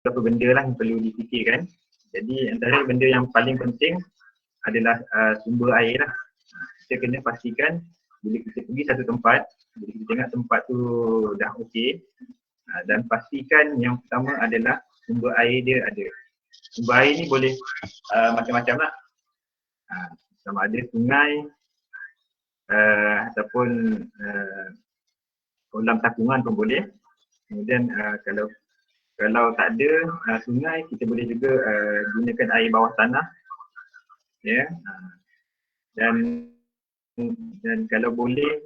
beberapa benda lah yang perlu difikirkan. Jadi antara benda yang paling penting adalah sumber air lah. Kita kena pastikan bila kita pergi satu tempat, bila kita tengok tempat tu dah okey, dan pastikan yang pertama adalah sumber air dia ada. Sumber air ni boleh macam-macam lah. Sama ada sungai ataupun kolam tapungan pun boleh. Kemudian kalau tak ada sungai, kita boleh juga gunakan air bawah tanah. Ya. Dan kalau boleh,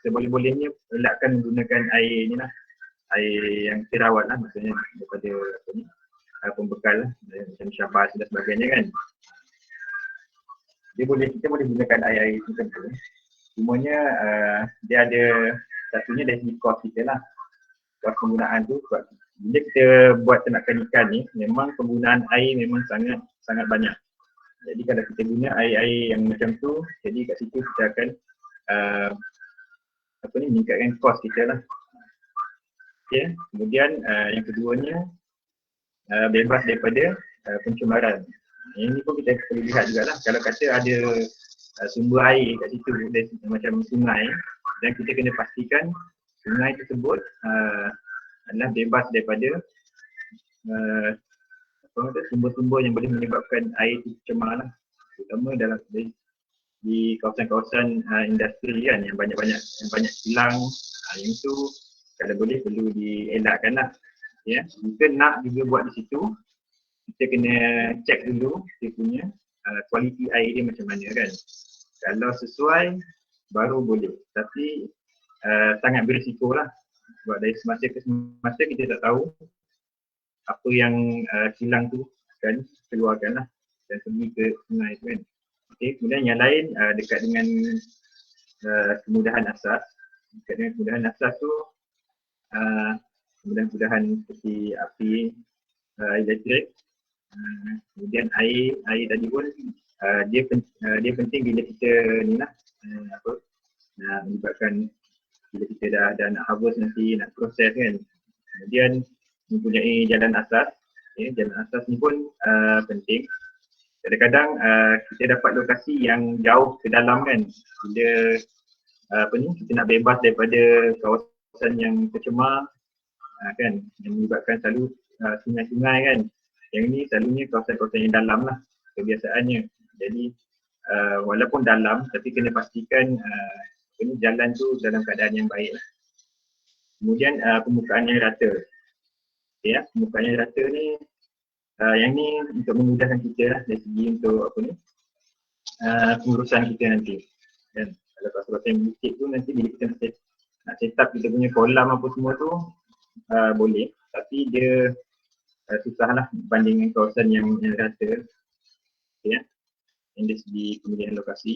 seboleh-bolehnya elakkan menggunakan air ni lah. Air yang terawat lah, maksudnya daripada pembekal lah, macam syabas dan sebagainya kan. Kita boleh gunakan air tertentu. Cumanya dia ada satunya dari segi kos kita lah. Kos penggunaan tu, bila kita buat ternakan ikan ni, memang penggunaan air memang sangat banyak. Jadi kalau kita guna air-air yang macam tu, jadi kat situ kita akan meningkatkan kos kita lah. Okay. Kemudian yang keduanya, bebas daripada pencemaran. Ini pun kita perlu lihat jugalah. Kalau kata ada sumber air kat situ macam sungai, dan kita kena pastikan sungai tersebut adalah bebas daripada sumber-sumber yang boleh menyebabkan air itu tercemar lah. Terutama di kawasan-kawasan industri kan, yang banyak kilang, yang itu kalau boleh perlu dielakkan lah. Ya. Jika nak juga buat di situ, kita kena cek dulu dia punya kualiti air dia macam mana kan. Kalau sesuai, baru boleh. Tapi sangat berisiko lah. Sebab dari semasa ke semasa kita tak tahu apa yang kilang tu akan keluarkan lah dan pergi ke sungai tu kan. Okay. Kemudian yang lain dekat dengan kemudahan asas. Dekat dengan kemudahan asas tu, kemudahan seperti api, elektrik, kemudian air tadi pun dia penting bila kita ni lah menyebabkan bila kita dah nak harvest nanti, nak proses kan. Kemudian mempunyai jalan asas. Jalan asas ni pun penting. Kadang-kadang kita dapat lokasi yang jauh ke dalam kan. Bila kita nak bebas daripada kawasan yang tercemar kan, yang menyebabkan selalu sungai-sungai kan. Yang ini selalunya kawasan-kawasan yang dalam lah kebiasaannya. Jadi walaupun dalam, tapi kena pastikan jalan tu dalam keadaan yang baik lah. Kemudian permukaan yang rata. Okay, ya, permukaan yang rata ni, yang ni untuk memudahkan kita lah dari segi untuk pengurusan kita nanti. Dan kalau kawasan bukit tu nanti bila kita nak set up kita punya kolam apa semua tu boleh, tapi dia susah lah berbanding dengan kawasan yang rata. Okay, ya. Yang dari segi pemilihan lokasi.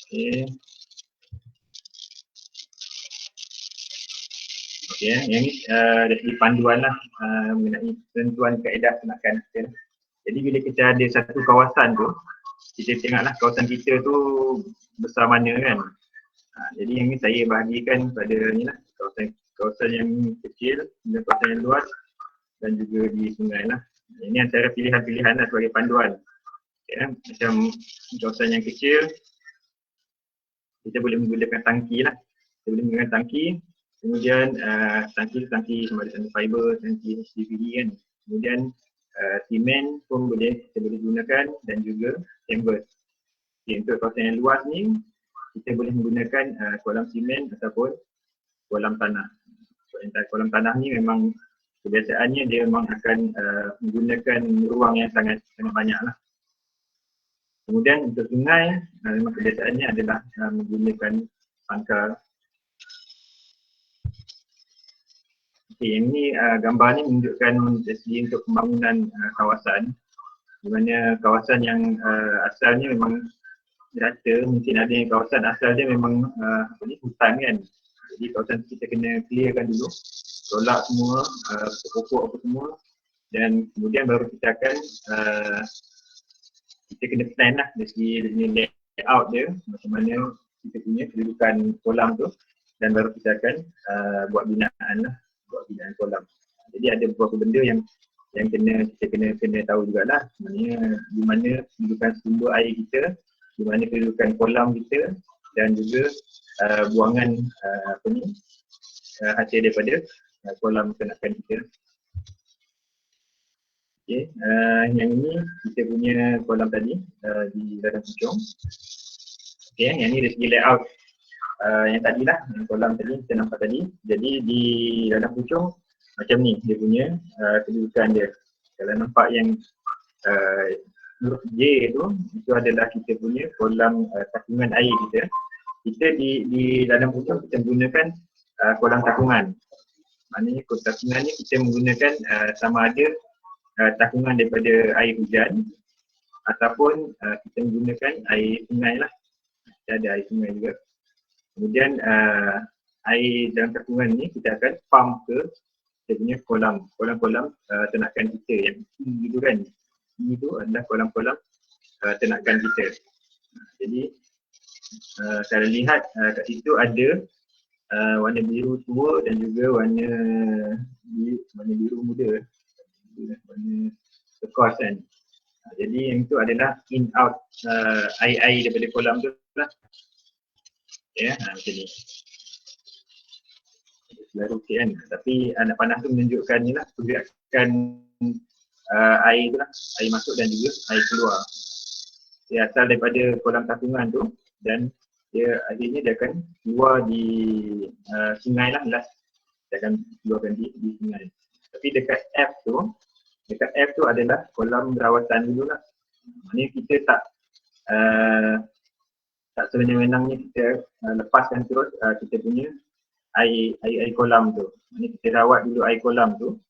Okay. Okay, yang ni dari segi panduan lah mengenai ketentuan kaedah ternakan kita. Jadi bila kita ada satu kawasan tu, kita tengoklah kawasan kita tu besar mana kan. Jadi yang ni saya bahagikan pada ni lah, kawasan yang kecil, dan kawasan yang luas dan juga di sungai lah. Ini antara pilihan-pilihan lah sebagai panduan. Okay, macam kawasan yang kecil, kita boleh menggunakan tangki lah. Kita boleh menggunakan tangki. Kemudian tangki sama ada fiber, tangki HDPE kan. Kemudian simen pun kita boleh gunakan dan juga canvas. Okay, untuk kawasan yang luas ni, kita boleh menggunakan kolam simen ataupun kolam tanah. Kolam tanah ni memang kebiasaannya dia memang akan menggunakan ruang yang sangat banyak lah. Kemudian untuk sungai, memang kebiasaannya adalah menggunakan sangkar. Okay, ini gambar ni menunjukkan dari segi untuk pembangunan kawasan, di mana kawasan yang asalnya memang rata, mungkin ada yang kawasan asal dia memang hutan kan. Jadi kawasan kita kena clearkan dulu, tolak semua pokok-pokok apa semua, dan kemudian baru kita akan kita kena plan lah dari segi layout dia, macam mana kita punya kedudukan kolam tu, dan baru kita akan buat binaan kolam. Jadi ada beberapa benda yang kita kena tahu jugalah, sebenarnya di mana kedudukan sumber air kita, di mana kedudukan kolam kita, dan juga buangan hasil daripada kolam ternakan kita. Okay, yang ini kita punya kolam tadi di Ladang Puchong. Okay, yang ini dari segi layout yang tadi lah, yang kolam tadi kita nampak tadi. Jadi di Ladang Puchong macam ni dia punya kedudukan dia. Kalau nampak yang huruf J itu adalah kita punya kolam takungan air kita. Kita di Ladang Puchong kita menggunakan kolam takungan. Maknanya kolam takungan ni kita menggunakan sama ada takungan daripada air hujan ataupun kita menggunakan air sungai lah. Kita ada air sungai juga. Kemudian air dalam takungan ni kita akan pump ke kita punya kolam-kolam ternakan kita yang gitu kan. Ini tu adalah kolam-kolam ternakan kita. Jadi saya lihat kat situ ada warna biru tua dan juga warna biru muda. Warna turquoise kan. Jadi yang itu adalah in out air-air daripada kolam tu lah. Ya, macam ni. Selalu okey kan. Tapi anak panah tu menunjukkan ni lah pergerakan air tu lah, air masuk dan juga air keluar. Dia asal daripada kolam takungan tu dan dia akhirnya dia akan keluar di sungai lah last. Dia akan keluarkan di sungai. Tapi dekat F tu adalah kolam rawatan dulu lah. Maksudnya kita tak sewenang-wenangnya kita lepaskan terus kita punya air kolam tu. Maksudnya kita rawat dulu air kolam tu,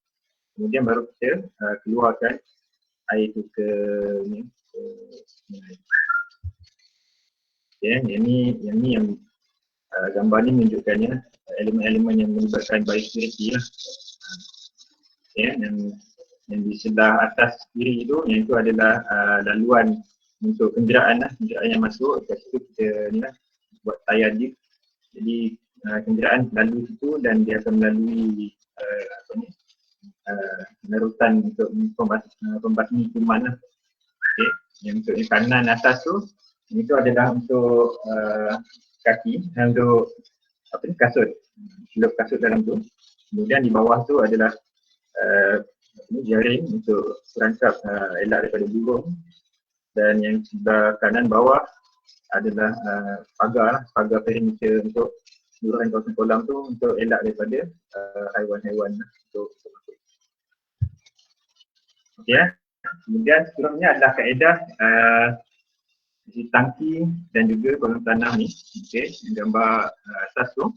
kemudian baru kita keluarkan air tu ke sungai. Okay, yang ni gambar ni menunjukkannya elemen-elemen yang melibatkan biosecurity lah. Okay, yang di sebelah atas kiri tu, yang itu adalah laluan untuk kenderaan lah, kenderaan yang masuk. Lepas tu kita ni lah buat tayar jeep. Jadi kenderaan lalu situ dan dia akan melalui larutan untuk pembasmi kuman lah. Okay. Yang untuk yang kanan atas tu, itu adalah untuk kaki, untuk kasut, celup kasut dalam tu. Kemudian di bawah tu adalah jaring untuk perangkap elak daripada burung. Dan yang sebelah kanan bawah adalah pagar perimeter untuk seluruhan kawasan kolam tu untuk elak daripada haiwan-haiwan untuk masuk. Okey ya. Kemudian seterusnya adalah kaedah tangki dan juga kolam tanah ni. Okey, gambar atas tu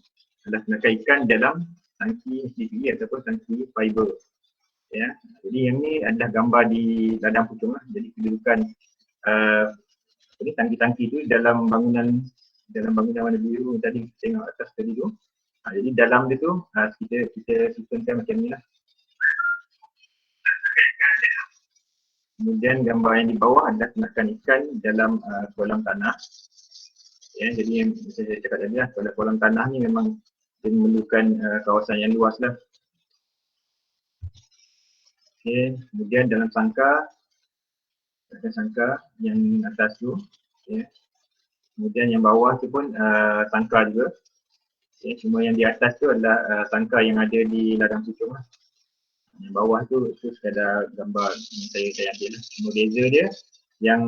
adalah tenaga ikan dalam tangki CPE ataupun tangki fiber. Ya. Jadi yang ni adalah gambar di Ladang Puchong lah. Jadi kedudukan tangki-tangki tu dalam bangunan warna biru tadi kita tengok atas tadi tu. Jadi dalam dia tu kita susunkan macam ni lah. Kemudian gambar yang di bawah adalah tenakan ikan dalam kolam tanah. Ya, jadi yang saya cakap tadi lah, kolam tanah ni memang dia memerlukan kawasan yang luas lah. Okay. Kemudian dalam sangkar yang atas tu, okay. Kemudian yang bawah tu pun sangkar juga. Okay. Cuma yang di atas tu adalah sangkar yang ada di Ladang Puchong lah. Yang bawah tu sekadar gambar yang saya ambil lah. Cuma beza dia yang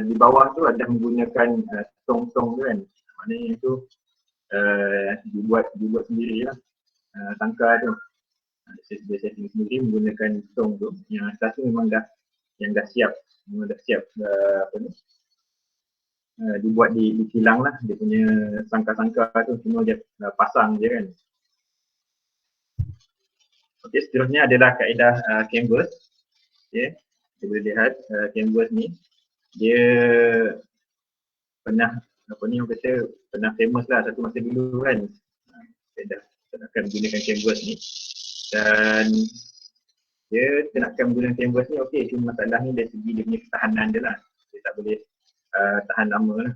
di bawah tu adalah menggunakan tong-tong tu kan. Maknanya itu dibuat sendiri lah sangkar tu. Dia setting sendiri menggunakan tong tu. Yang atas tu memang dah siap dibuat di kilang lah. Dia punya sangkar-sangkar tu semua dia pasang je kan. Okey, seterusnya adalah kaedah canvas. Okey, kita boleh lihat canvas ni dia pernah orang kata pernah famous lah satu masa dulu kan. Kaedah akan menggunakan canvas ni dan dia nak menggunakan canvas ni okey, cuma masalah ni dari segi dia punya ketahanan dia lah. Dia tak boleh tahan lama lah.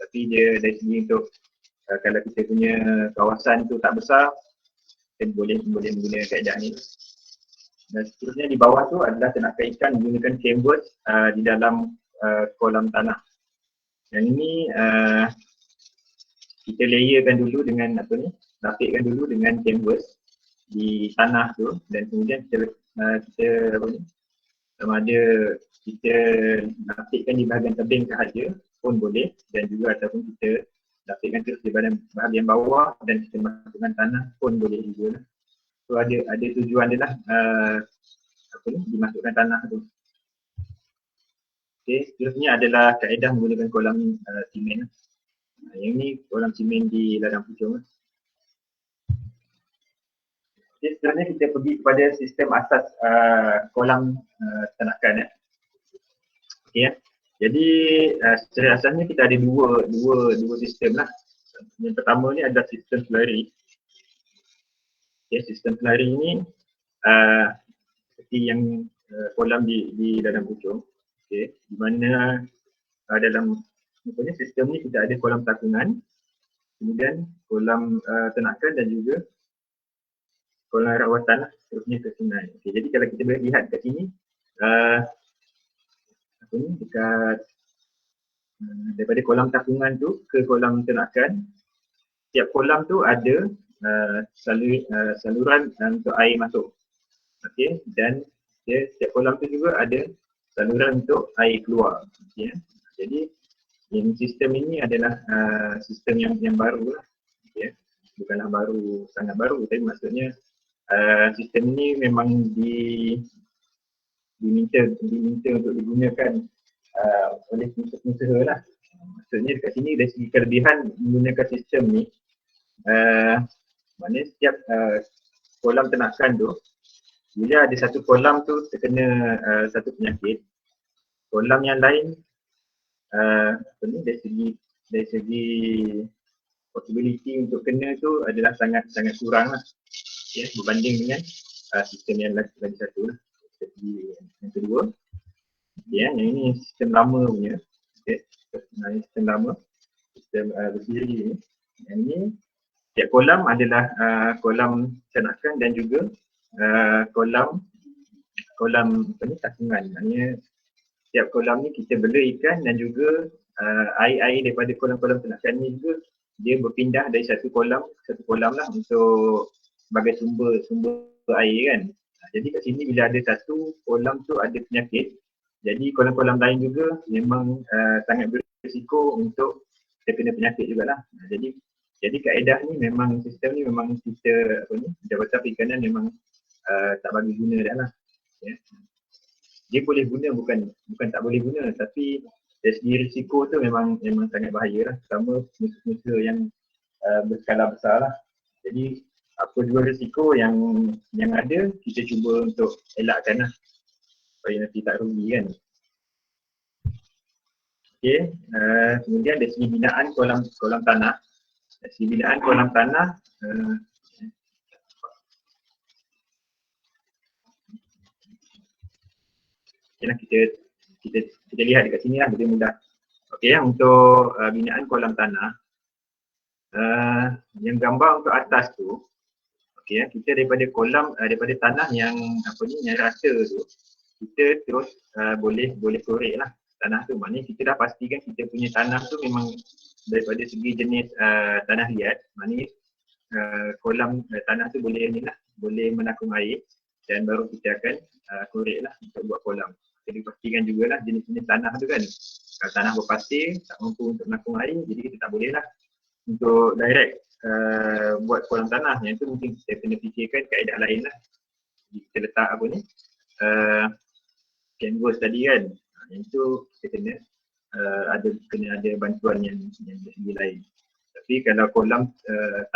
Tapi dia dari segi untuk kalau kita punya kawasan tu tak besar, kita boleh menggunakan kaedah ni. Dan seterusnya di bawah tu adalah ternakan ikan menggunakan chambers di dalam kolam tanah. Yang ini kita layerkan dulu dengan lapikkan dulu dengan chambers di tanah tu, dan kemudian kita sama ada kita lapikkan di bahagian tebing sahaja pun boleh, dan juga ataupun kita lapikkan terus di bahagian bawah dan kita masukkan tanah pun boleh juga. So ada tujuan dia lah dimasukkan tanah tu. Okey, seterusnya adalah kaedah menggunakan kolam simen. Yang ni kolam simen di ladang pucung. Okey, seterusnya kita pergi kepada sistem asas kolam ternakan. Okey, jadi secara asasnya kita ada dua sistem lah. Yang pertama ni adalah sistem slurry. Okay, sistem slurry ni seperti yang kolam di dalam pucung. Okay, di mana dalam sistem ni kita ada kolam takungan, kemudian kolam ternakan dan juga kolam rawatan seterusnya ke sungai. Okay, jadi kalau kita boleh lihat kat sini dekat daripada kolam takungan tu ke kolam ternakan, setiap kolam tu ada saluran untuk air masuk. Okey, dan setiap kolam tu juga ada saluran untuk air keluar. Okay. Jadi yang sistem ini adalah sistem yang baru lah. Okay. Bukanlah sangat baru, tapi maksudnya sistem ini memang diminta untuk digunakan oleh pengusaha lah. Maksudnya dekat sini dari segi kelebihan menggunakan sistem ni, maknanya setiap kolam ternakan tu, bila ada satu kolam tu terkena satu penyakit, kolam yang lain dari segi possibility untuk kena tu adalah sangat kurang lah, ya, berbanding dengan sistem yang lagi satu lah. Yang kedua, ya, yang ini sistem lama punya, okay. Sistem lama, sistem berdiri ni. Yang ini setiap kolam adalah kolam ternakan dan juga kolam takungan. Maknanya setiap kolam ni kita bela ikan, dan juga air daripada kolam-kolam ternakan ni juga dia berpindah dari satu kolam lah untuk sebagai sumber air kan. Jadi kat sini bila ada satu kolam tu ada penyakit, jadi kolam-kolam lain juga memang sangat berisiko untuk terkena penyakit jugalah. Jadi kaedah ni memang, sistem ni memang kita Jabatan Perikanan memang tak bagi guna dah lah. Ya. Dia boleh guna, bukan tak boleh guna, tapi dari segi risiko tu memang sangat bahaya lah, terutama pengusaha yang berskala besar lah. Jadi apa dua risiko yang ada, kita cuba untuk elakkan lah supaya nanti tak rugi kan. Okey, kemudian dari segi binaan kolam tanah. Dari segi binaan kolam tanah, kita lihat dekat sini lah, lebih mudah. Okey, untuk binaan kolam tanah, yang gambar untuk atas tu, okey, kita daripada tanah yang yang rata tu, kita terus boleh korek lah tanah tu. Maknanya kita dah pastikan kita punya tanah tu memang daripada segi jenis tanah liat, maknanya kolam tanah tu boleh menakung air, dan baru kita akan korek lah untuk buat kolam. Jadi pastikan jugalah jenis-jenis tanah tu kan. Kalau tanah berpasir tak mampu untuk menakung air, jadi kita tak boleh lah untuk direct buat kolam tanah. Yang tu mungkin kita kena fikirkan kaedah lain lah. Jadi kita letak canvas tadi kan, yang tu kita kena ada bantuan yang dari segi lain. Tapi kalau kolam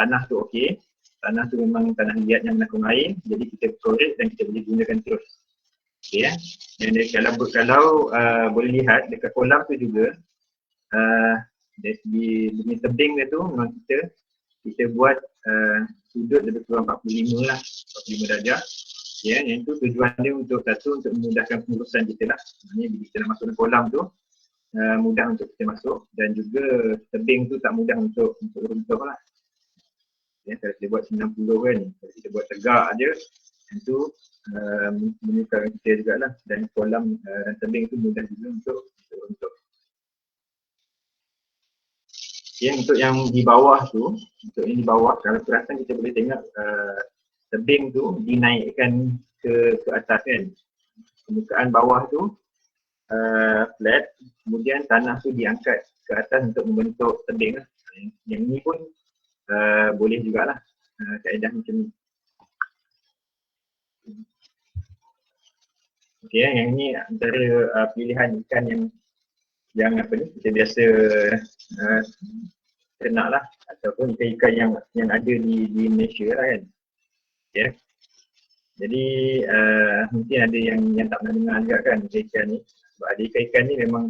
tanah tu okey, tanah tu memang tanah liat yang menakung air, jadi kita korek dan kita boleh gunakan terus. Okey ya. Dan kalau boleh lihat dekat kolam tu juga, dari segi tebing dia tu memang kita buat sudut lebih kurang 45 lah, 45 darjah. Ya, yang itu tujuan dia untuk memudahkan pengurusan kita lah. Maksudnya bila kita nak masuk ke kolam tu, mudah untuk kita masuk, dan juga tebing tu tak mudah untuk runtuh lah. Kalau kita buat 90 kan, kalau kita buat tegak aja, tentu menyukarkan kita jugalah, dan kolam dan tebing itu mudah juga untuk untuk yang di bawah tu, untuk yang di bawah, kalau perasan kita boleh tengok tebing tu dinaikkan ke atas kan. Permukaan bawah tu flat, kemudian tanah tu diangkat ke atas untuk membentuk tebing lah. Yang ni pun boleh jugalah kaedah macam ni. Okey, yang ni antara pilihan ikan yang apa ni kita biasa ternak lah, ataupun ikan-ikan yang ada di Malaysia lah kan. Okay. Jadi mungkin ada yang tak pernah dengar juga kan ikan ni. Sebab ada ikan-ikan ni memang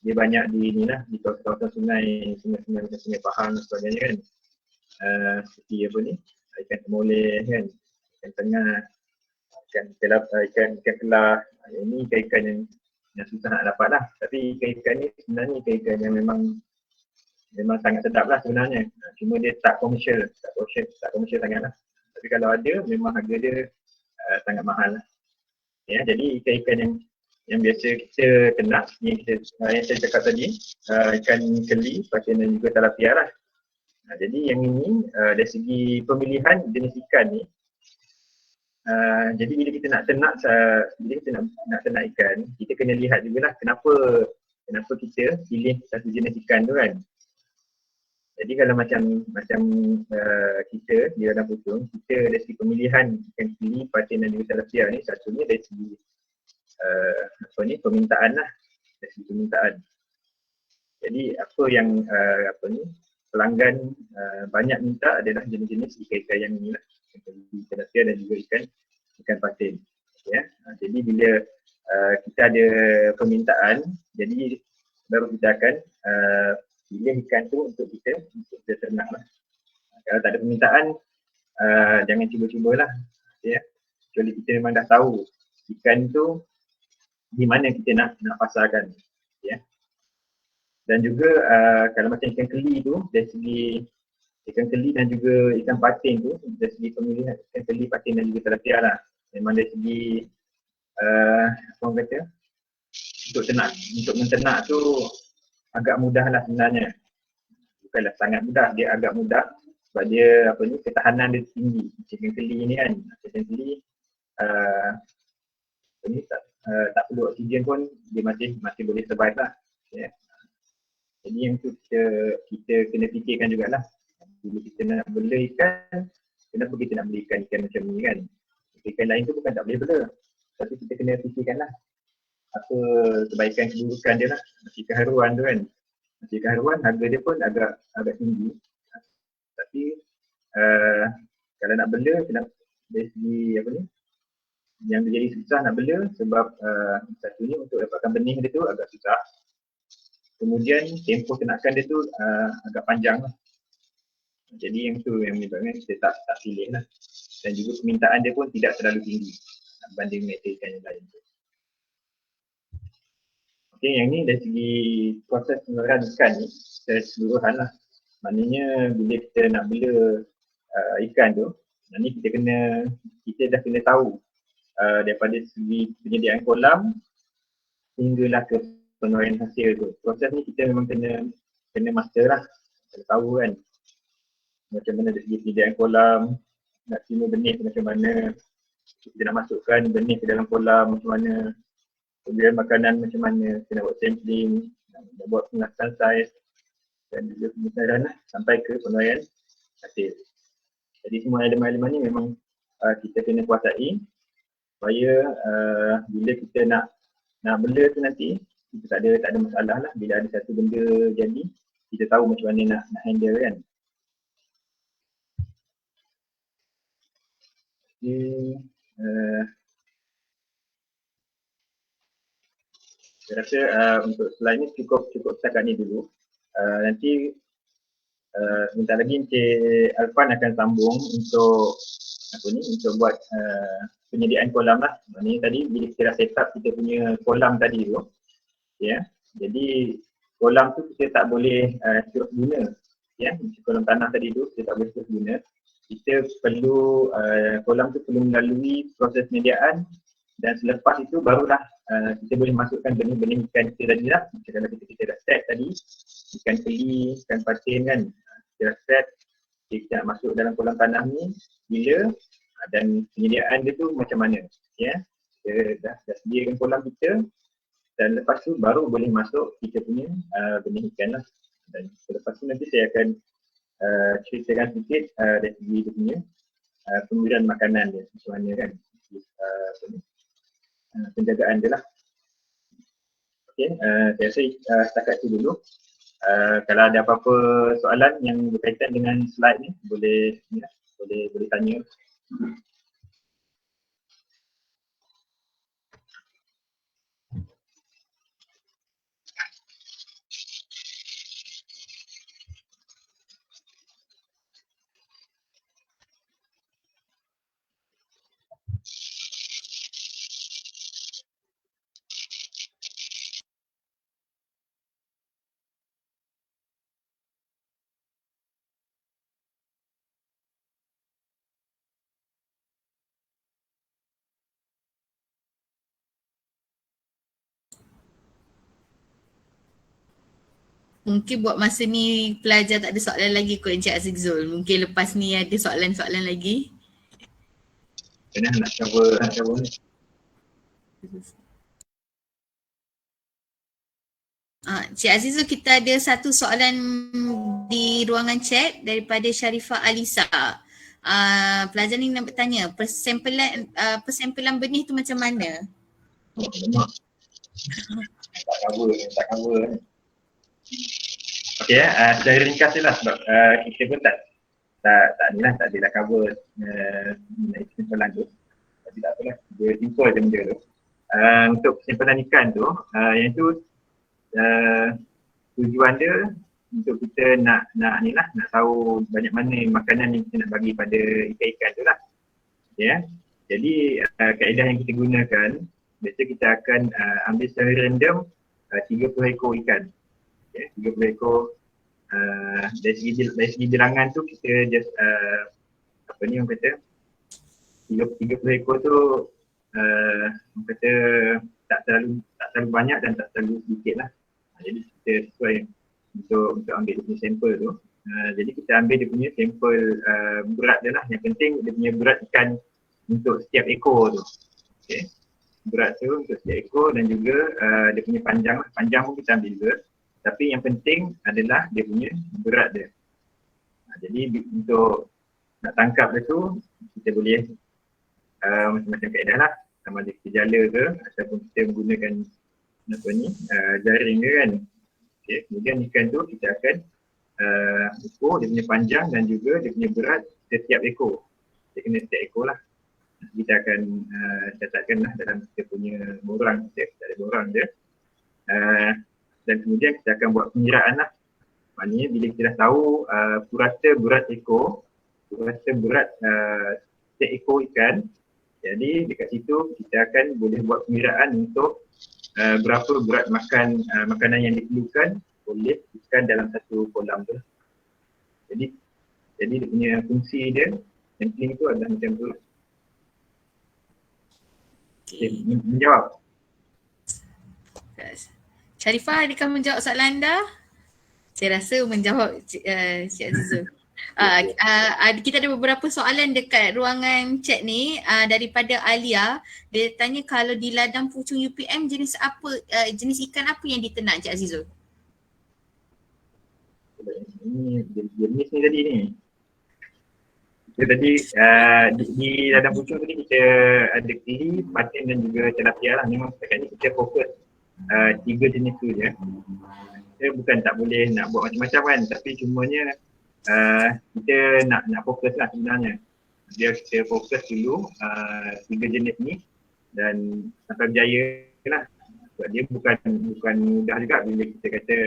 dia banyak di kawasan sungai Pahang dan sebagainya kan. Seperti apa ni, ikan temoleh kan, ikan tengah, ikan kelah. Ini ikan-ikan yang susah nak dapat lah. Tapi ikan-ikan ni sebenarnya ikan-ikan yang memang sangat sedap lah sebenarnya. Cuma dia tak komersial sangat lah. Tapi kalau ada, memang harga dia sangat mahal lah. Ya, jadi ikan-ikan yang biasa kita ternak, yang saya cakap tadi, ikan keli, patin dan juga tilapia lah. Jadi yang ini dari segi pemilihan jenis ikan ni, jadi bila kita nak ternak ikan, kita kena lihat jugalah kenapa kita pilih satu jenis ikan tu kan. Jadi kalau macam kita di dalam putung, kita dari segi pemilihan ikan keli, patin dan juga tilapia ni, satunya dari segi permintaan lah, dari segi permintaan. Jadi apa yang pelanggan banyak minta adalah jenis-jenis ikan-ikan yang ni lah, ikan tilapia dan juga ikan patin. Ya, jadi bila kita ada permintaan, jadi baru kita akan pilih ikan tu untuk kita ternak lah. Kalau tak ada permintaan, jangan cuba-cubalah. Ya, kecuali kita memang dah tahu ikan tu di mana kita nak pasarkan. Ya. Dan juga kalau macam ikan keli tu, dari segi ikan keli dan juga ikan patin tu, dari segi pemilihan ikan keli, patin dan juga tilapia lah, memang dari segi orang kata untuk menternak tu agak mudah lah sebenarnya. Bukanlah sangat mudah, dia agak mudah sebab dia ketahanan dia tinggi. Ikan keli ni kan, ikan keli tak perlu oksigen pun dia masih boleh survive lah. Yeah. Jadi yang tu kita kena fikirkan jugalah. Bila kita nak bela ikan, kenapa kita nak beli ikan macam ni kan? Ikan lain tu bukan tak boleh bela, tapi kita kena fikirkanlah apa kebaikan keburukan dia lah. Macam ikan haruan tu kan, macam ikan haruan harga dia pun agak tinggi. Tapi kalau nak bela, dari segi yang menjadi susah nak bela sebab satunya untuk dapatkan benih dia tu agak susah. Kemudian tempoh ternakan dia tu agak panjang lah. Jadi yang tu yang menyebabkan kita tak pilih lah. Dan juga permintaan dia pun tidak terlalu tinggi berbanding ikan yang lain. Okay, yang ni dari segi proses pengolahan ikan ni secara keseluruhan lah. Maknanya bila kita nak bela ikan tu, ni kita dah kena tahu daripada segi penyediaan kolam hinggalah ke penuraian hasil tu. Proses ni kita memang kena master lah, kena tahu kan macam mana dari segi penyediaan kolam, nak terima benih macam mana, kita nak masukkan benih ke dalam kolam macam mana, pemberian makanan macam mana, kita nak buat sampling, nak buat pengaturan saiz dan juga pemutaran lah, sampai ke penuraian hasil. Jadi semua elemen-elemen ni memang kita kena kuasai supaya bila kita nak bela tu nanti kita tak ada masalah lah. Bila ada satu benda jadi, kita tahu macam mana nak handle kan. Okay. Saya rasa untuk slide ni cukup setakat ni dulu. Nanti sebentar lagi Encik Alfan akan sambung untuk untuk buat penyediaan kolam lah. Maksudnya tadi bila kita dah set up kita punya kolam tadi tu, ya. Jadi kolam tu kita tak boleh terus guna. ya, kolam tanah tadi tu kita tak boleh terus guna. Kita perlu kolam tu perlu melalui proses penyediaan dan selepas itu barulah kita boleh masukkan benih-benih ikan kita tadi lah. Macam kalau kita dah set tadi, ikan keli, ikan patin kan, kita dah set, kita nak masuk dalam kolam tanah ni bila dan penyediaan dia tu macam mana, ya. Kita dah sediakan kolam kita dan lepas tu baru boleh masuk kita punya benih ikan lah. Dan selepas tu nanti saya akan ceritakan sedikit dari segi dia punya pemberian makanan dia macam mana kan, penjagaan dia lah. Okay, saya rasa setakat itu dulu. Kalau ada apa-apa soalan yang berkaitan dengan slide ni boleh tanya. Mungkin buat masa ni pelajar tak ada soalan lagi kot Encik Azizul. Mungkin lepas ni ada soalan-soalan lagi. Nak cover ni. Cik Azizul, kita ada satu soalan di ruangan chat daripada Sharifah Alisa. Pelajar ni nak bertanya, persempelan benih tu macam mana? Tak cover. Okey, secara ringkas je lah sebab kita pun tak adalah cover persimpulan tu. Tapi tak apalah, dia simple je benda tu. Untuk persimpulan ikan tu, yang tu tujuan dia untuk kita nak tahu banyak mana makanan yang kita nak bagi pada ikan-ikan tu lah. Ya. Jadi kaedah yang kita gunakan, biasa kita akan ambil secara random 30 ekor ikan. Okay, 30 ekor. Dari segi bilangan tu kita just orang kata 30 ekor tu orang kata tak terlalu banyak dan tak terlalu sedikit lah. Jadi kita sesuai untuk ambil dia punya sampel tu. Jadi kita ambil dia punya sampel berat dia lah. Yang penting dia punya berat ikan untuk setiap ekor tu. Okay. Berat tu untuk setiap ekor dan juga dia punya panjang lah. Panjang pun kita ambil juga. Tapi yang penting adalah dia punya berat dia. Jadi untuk nak tangkap dia tu, kita boleh macam-macam kaedah lah. Sama ada kita jala ke ataupun kita menggunakan jaring ke kan. Okay. Kemudian ikan tu kita akan ukur dia punya panjang dan juga dia punya berat setiap ekor. Dia kena setiap ekor lah. Kita akan catatkan lah dalam kita punya borang. Kita ada borang dia. Dan kemudian kita akan buat pengiraan lah. Maknanya bila kita dah tahu purata berat ekor, purata berat setiap ekor ikan, jadi dekat situ kita akan boleh buat pengiraan untuk berapa berat makanan yang diperlukan oleh ikan dalam satu kolam tu. Jadi dia punya fungsi dia, sampling tu adalah macam tu. Okay, menjawab. Sharifah, adakah menjawab soalan anda? Saya rasa menjawab Cik Azizul. Kita ada beberapa soalan dekat ruangan chat ni daripada Alia. Dia tanya kalau di ladang pucung UPM jenis ikan apa yang diternak Cik Azizul? Ini jenis ni tadi ni. Kita tadi di ladang pucung tadi kita ada keli, patin dan juga tilapia lah. Memang setakat ni kita fokus 3 jenis tu je. Kita bukan tak boleh nak buat macam-macam kan, tapi cumanya kita nak fokus lah sebenarnya. Kita fokus dulu 3 jenis ni dan sampai berjaya lah. Sebab dia bukan mudah juga bila kita kata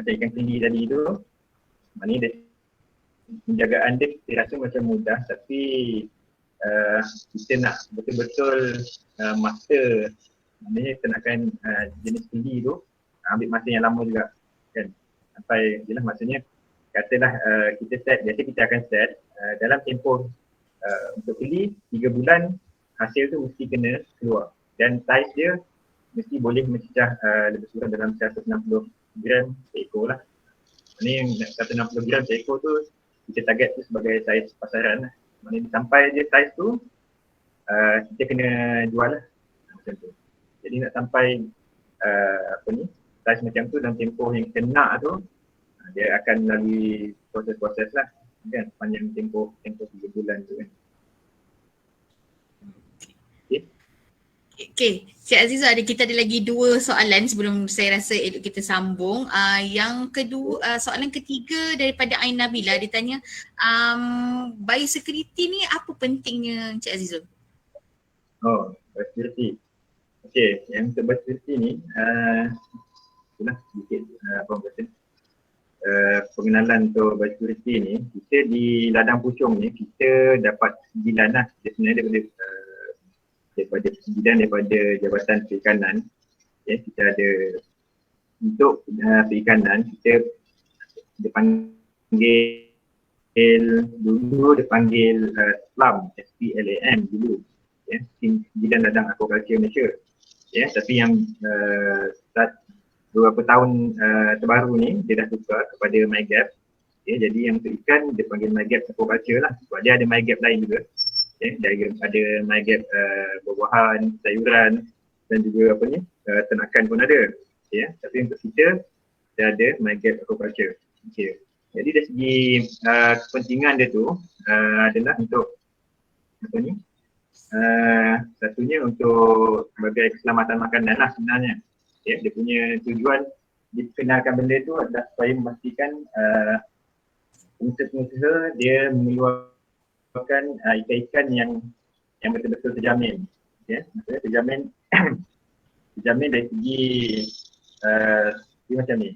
macam ikan keli tadi tu. Maknanya penjagaan dia kita rasa macam mudah, tapi kita nak betul-betul master. Maknanya kita nakkan jenis keli tu ambil masa yang lama juga kan. Sampai jelas maksudnya katalah kita set, biasa kita akan set dalam tempoh untuk beli 3 bulan hasil tu mesti kena keluar dan saiz dia mesti boleh mencecah lebih kurang dalam 160 gram seekor lah. Ini yang 160 gram seekor tu kita target tu sebagai saiz pasaran lah. Maksudnya sampai je saiz tu kita kena jual lah macam tu. Jadi nak sampai saiz macam tu dalam tempoh yang kita nak tu dia akan melalui proses-proses lah kan, panjang tempoh 3 bulan tu kan. Okay, Cik Azizul, kita ada lagi 2 soalan sebelum saya rasa elok kita sambung. Yang kedua, soalan ketiga daripada Ain Nabila, dia tanya biosecurity ni apa pentingnya Cik Azizul? Oh, biosecurity. Okay, yang untuk biosecurity ni itulah sedikit apa kata pengenalan untuk biosecurity ni. Kita di ladang pucung ni kita dapat sembilan lah sebenarnya daripada Jabatan Perikanan. Kita ada untuk perikanan kita dipanggil SLAM, SPLAM dulu, Sembilan Ladang Aquaculture Malaysia. Tapi yang start beberapa tahun terbaru ni dia dah tukar kepada MyGap. Jadi yang untuk ikan dia panggil MyGap Aquaculture lah, sebab dia ada MyGap lain juga. Ada MyGap buah-buahan, sayuran dan juga ternakan pun ada. Tapi untuk kita ada MyGap Aquaculture. Jadi dari segi kepentingan dia tu adalah untuk satunya untuk sebagai keselamatan makanan lah sebenarnya. Dia punya tujuan dikenalkan benda tu adalah supaya memastikan pengusaha dia mengeluarkan ikan-ikan yang betul-betul terjamin. Maksudnya terjamin dari segi dia macam ni.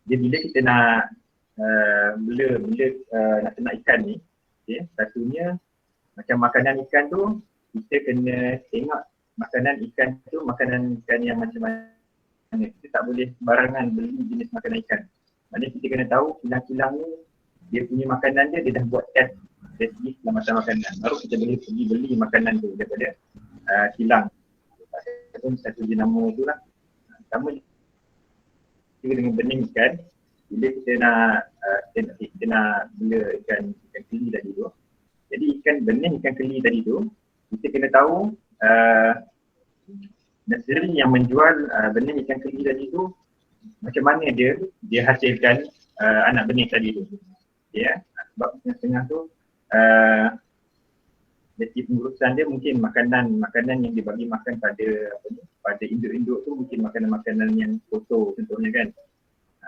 Dia bila kita nak nak ternak ikan ni, satunya macam makanan ikan tu kita kena tengok makanan ikan tu makanan ikan yang macam mana. Kita tak boleh sembarangan beli jenis makanan ikan. Maknanya kita kena tahu kilang-kilang ni dia punya makanan dia dah buat test dari segi keselamatan makanan. Baru kita boleh pergi beli makanan tu daripada kilang. Satu jenama tu lah. Sama juga dengan benih ikan. Bila kita nak bela ikan keli tadi tu. Jadi benih ikan keli tadi tu, kita kena tahu nursery yang menjual benih ikan keli tadi tu macam mana dia hasilkan anak benih tadi tu. Sebab tengah-tengah tu dari pengurusan dia mungkin makanan yang dibagi makan pada induk-induk tu mungkin makanan-makanan yang kotor contohnya kan.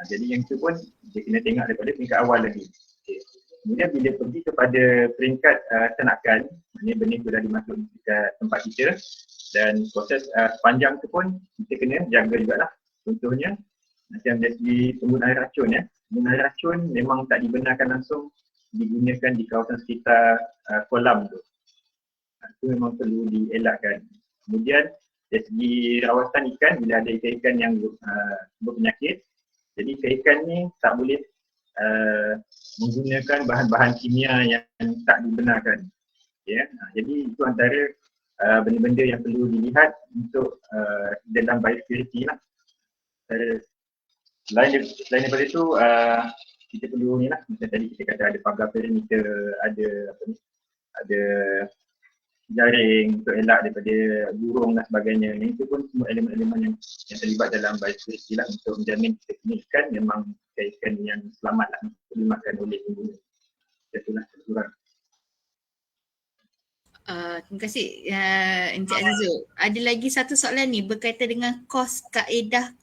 Jadi yang tu pun dia kena tengok daripada peringkat awal lagi. Kemudian bila pergi kepada peringkat ternakan, maknanya benih tu dah dimasuk dekat tempat kita dan proses sepanjang tu pun kita kena jaga jugalah. Contohnya macam dari segi penggunaan racun penggunaan racun memang tak dibenarkan langsung digunakan di kawasan sekitar kolam tu. Itu memang perlu dielakkan. Kemudian dari segi rawatan ikan, bila ada ikan-ikan yang berpenyakit, jadi ikan ni tak boleh menggunakan bahan-bahan kimia yang tak dibenarkan. Jadi itu antara benda-benda yang perlu dilihat untuk dalam biosecurity lah. Selain daripada itu, kita perlu ni lah, macam tadi kita kata ada pagar perimeter, ada jaring untuk elak daripada burung dan sebagainya. Itu pun semua elemen-elemen yang terlibat dalam biosecurity lah untuk menjamin kita punya ikan memang ikan yang selamat lah untuk dimakan oleh pengguna. Itulah keseluruhan. Terima kasih Encik Azizul. Ada lagi satu soalan ni berkaitan dengan kos kaedah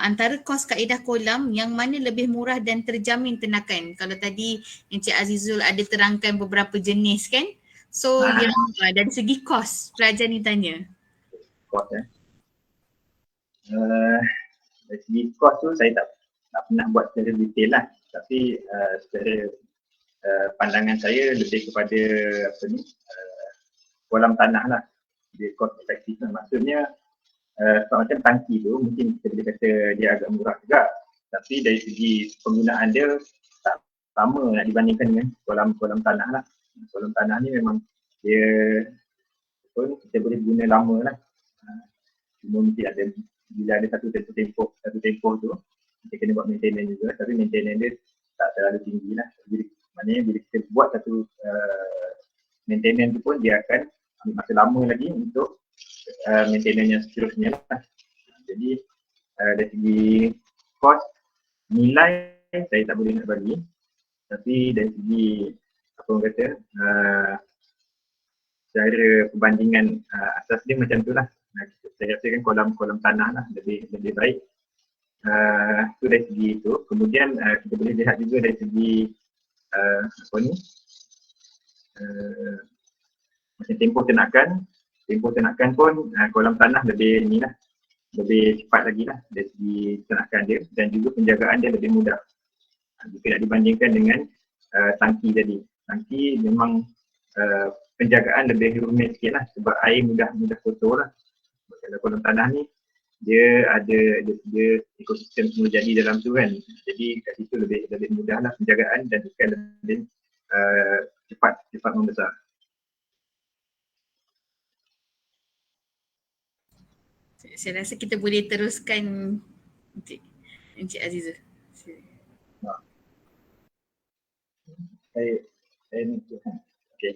antara kos kaedah kolam yang mana lebih murah dan terjamin ternakan. Kalau tadi Encik Azizul ada terangkan beberapa jenis kan. So yang dari segi kos pelajar ni tanya. Kos dari segi kos tu saya tak pernah buat secara detail lah. Tapi secara pandangan saya lebih kepada kolam tanah lah. Dia cost effective lah. Maksudnya sebab macam tangki tu mungkin kita boleh kata dia agak murah juga. Tapi dari segi penggunaan dia tak sama nak dibandingkan dengan kolam tanah lah. Kolam tanah ni memang dia kita boleh guna lama lah. Cuma mesti ada, bila ada satu tempoh tu kita kena buat maintenance juga, tapi maintenance dia tak terlalu tinggi lah. Maknanya bila kita buat satu maintenance tu pun dia akan ambil masa lama lagi untuk maintenance yang seterusnya lah. Jadi dari segi kos, nilai saya tak boleh nak bagi, tapi dari segi apa orang kata cara perbandingan asas dia macam tu lah. Saya rasa kan kolam tanah lah lebih baik. Itu dari segi itu. Kemudian kita boleh lihat juga dari segi macam tempoh tenakan pun kolam tanah lebih ni lah, lebih cepat lagi lah dari segi tenakan dia, dan juga penjagaan dia lebih mudah jika nak dibandingkan dengan tangki tadi. Tangki memang penjagaan lebih rumit sikit lah sebab air mudah kotor lah. Kalau kolam tanah ni dia ekosistem semua jadi dalam tu kan, jadi kat situ lebih mudah lah penjagaan dan ikan lebih cepat membesar. Saya rasa kita boleh teruskan Encik Azizul. Saya ni okey.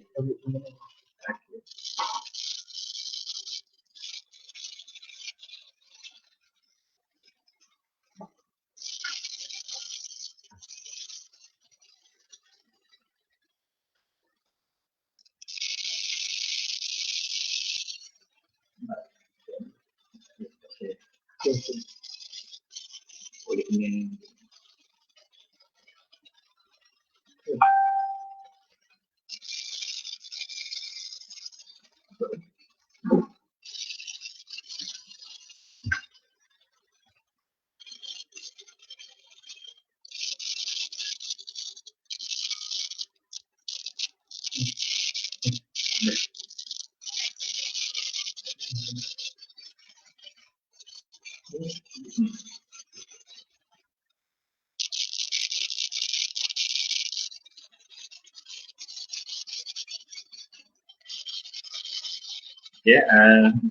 Boleh kena okay,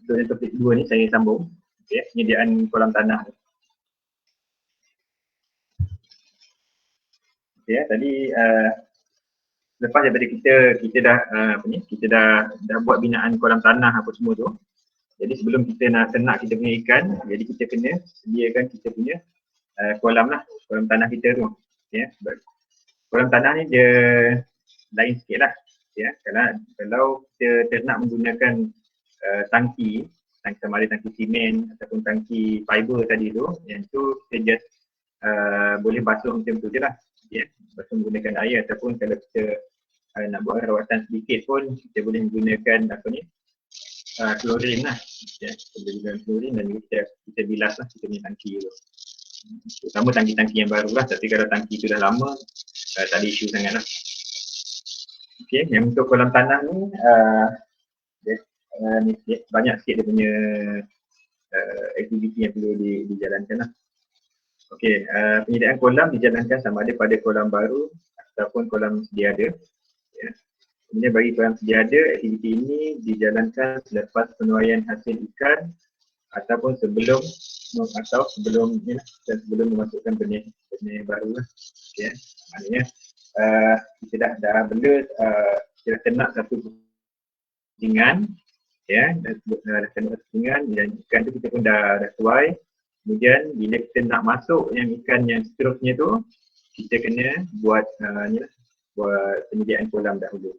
untuk topik kedua ni saya sambung. Okay, penyediaan kolam tanah. Okay, tadi lepas daripada kita dah kita dah buat binaan kolam tanah apa semua tu. Jadi sebelum kita nak ternak kita punya ikan, jadi kita kena sediakan kita punya kolam tanah kita tu. Okay, kolam tanah ni dia lain sikit lah. Okay, kalau kita ternak menggunakan tangki sama ada tangki simen ataupun tangki fiber tadi tu, yang tu kita just boleh basuh macam tu je lah. Basuh menggunakan air, ataupun kalau kita nak buat rawatan sedikit pun kita boleh menggunakan klorin lah. Kita boleh gunakan klorin dan juga kita bilas lah kita punya tangki tu. Terutama tangki-tangki yang baru lah, tapi kalau tangki tu dah lama tak ada isu sangat lah. Okay, yang untuk kolam tanah ni banyak sikit dia punya aktiviti yang perlu dijalankan lah. Okey, penyediaan kolam dijalankan sama ada pada kolam baru ataupun kolam sedia ada. Ya. Kemudian bagi kolam sedia ada, aktiviti ini dijalankan selepas penuaian hasil ikan ataupun sebelum memasukkan benih baru lah. Okay. Maknanya kita dah bela, kita dah ternak satu pusingan, ya, dah ternak pusingan dan ikan tu kita pun dah tuai. Kemudian bila kita nak masuk yang ikan yang seterusnya tu, kita kena buat penyediaan kolam dahulu.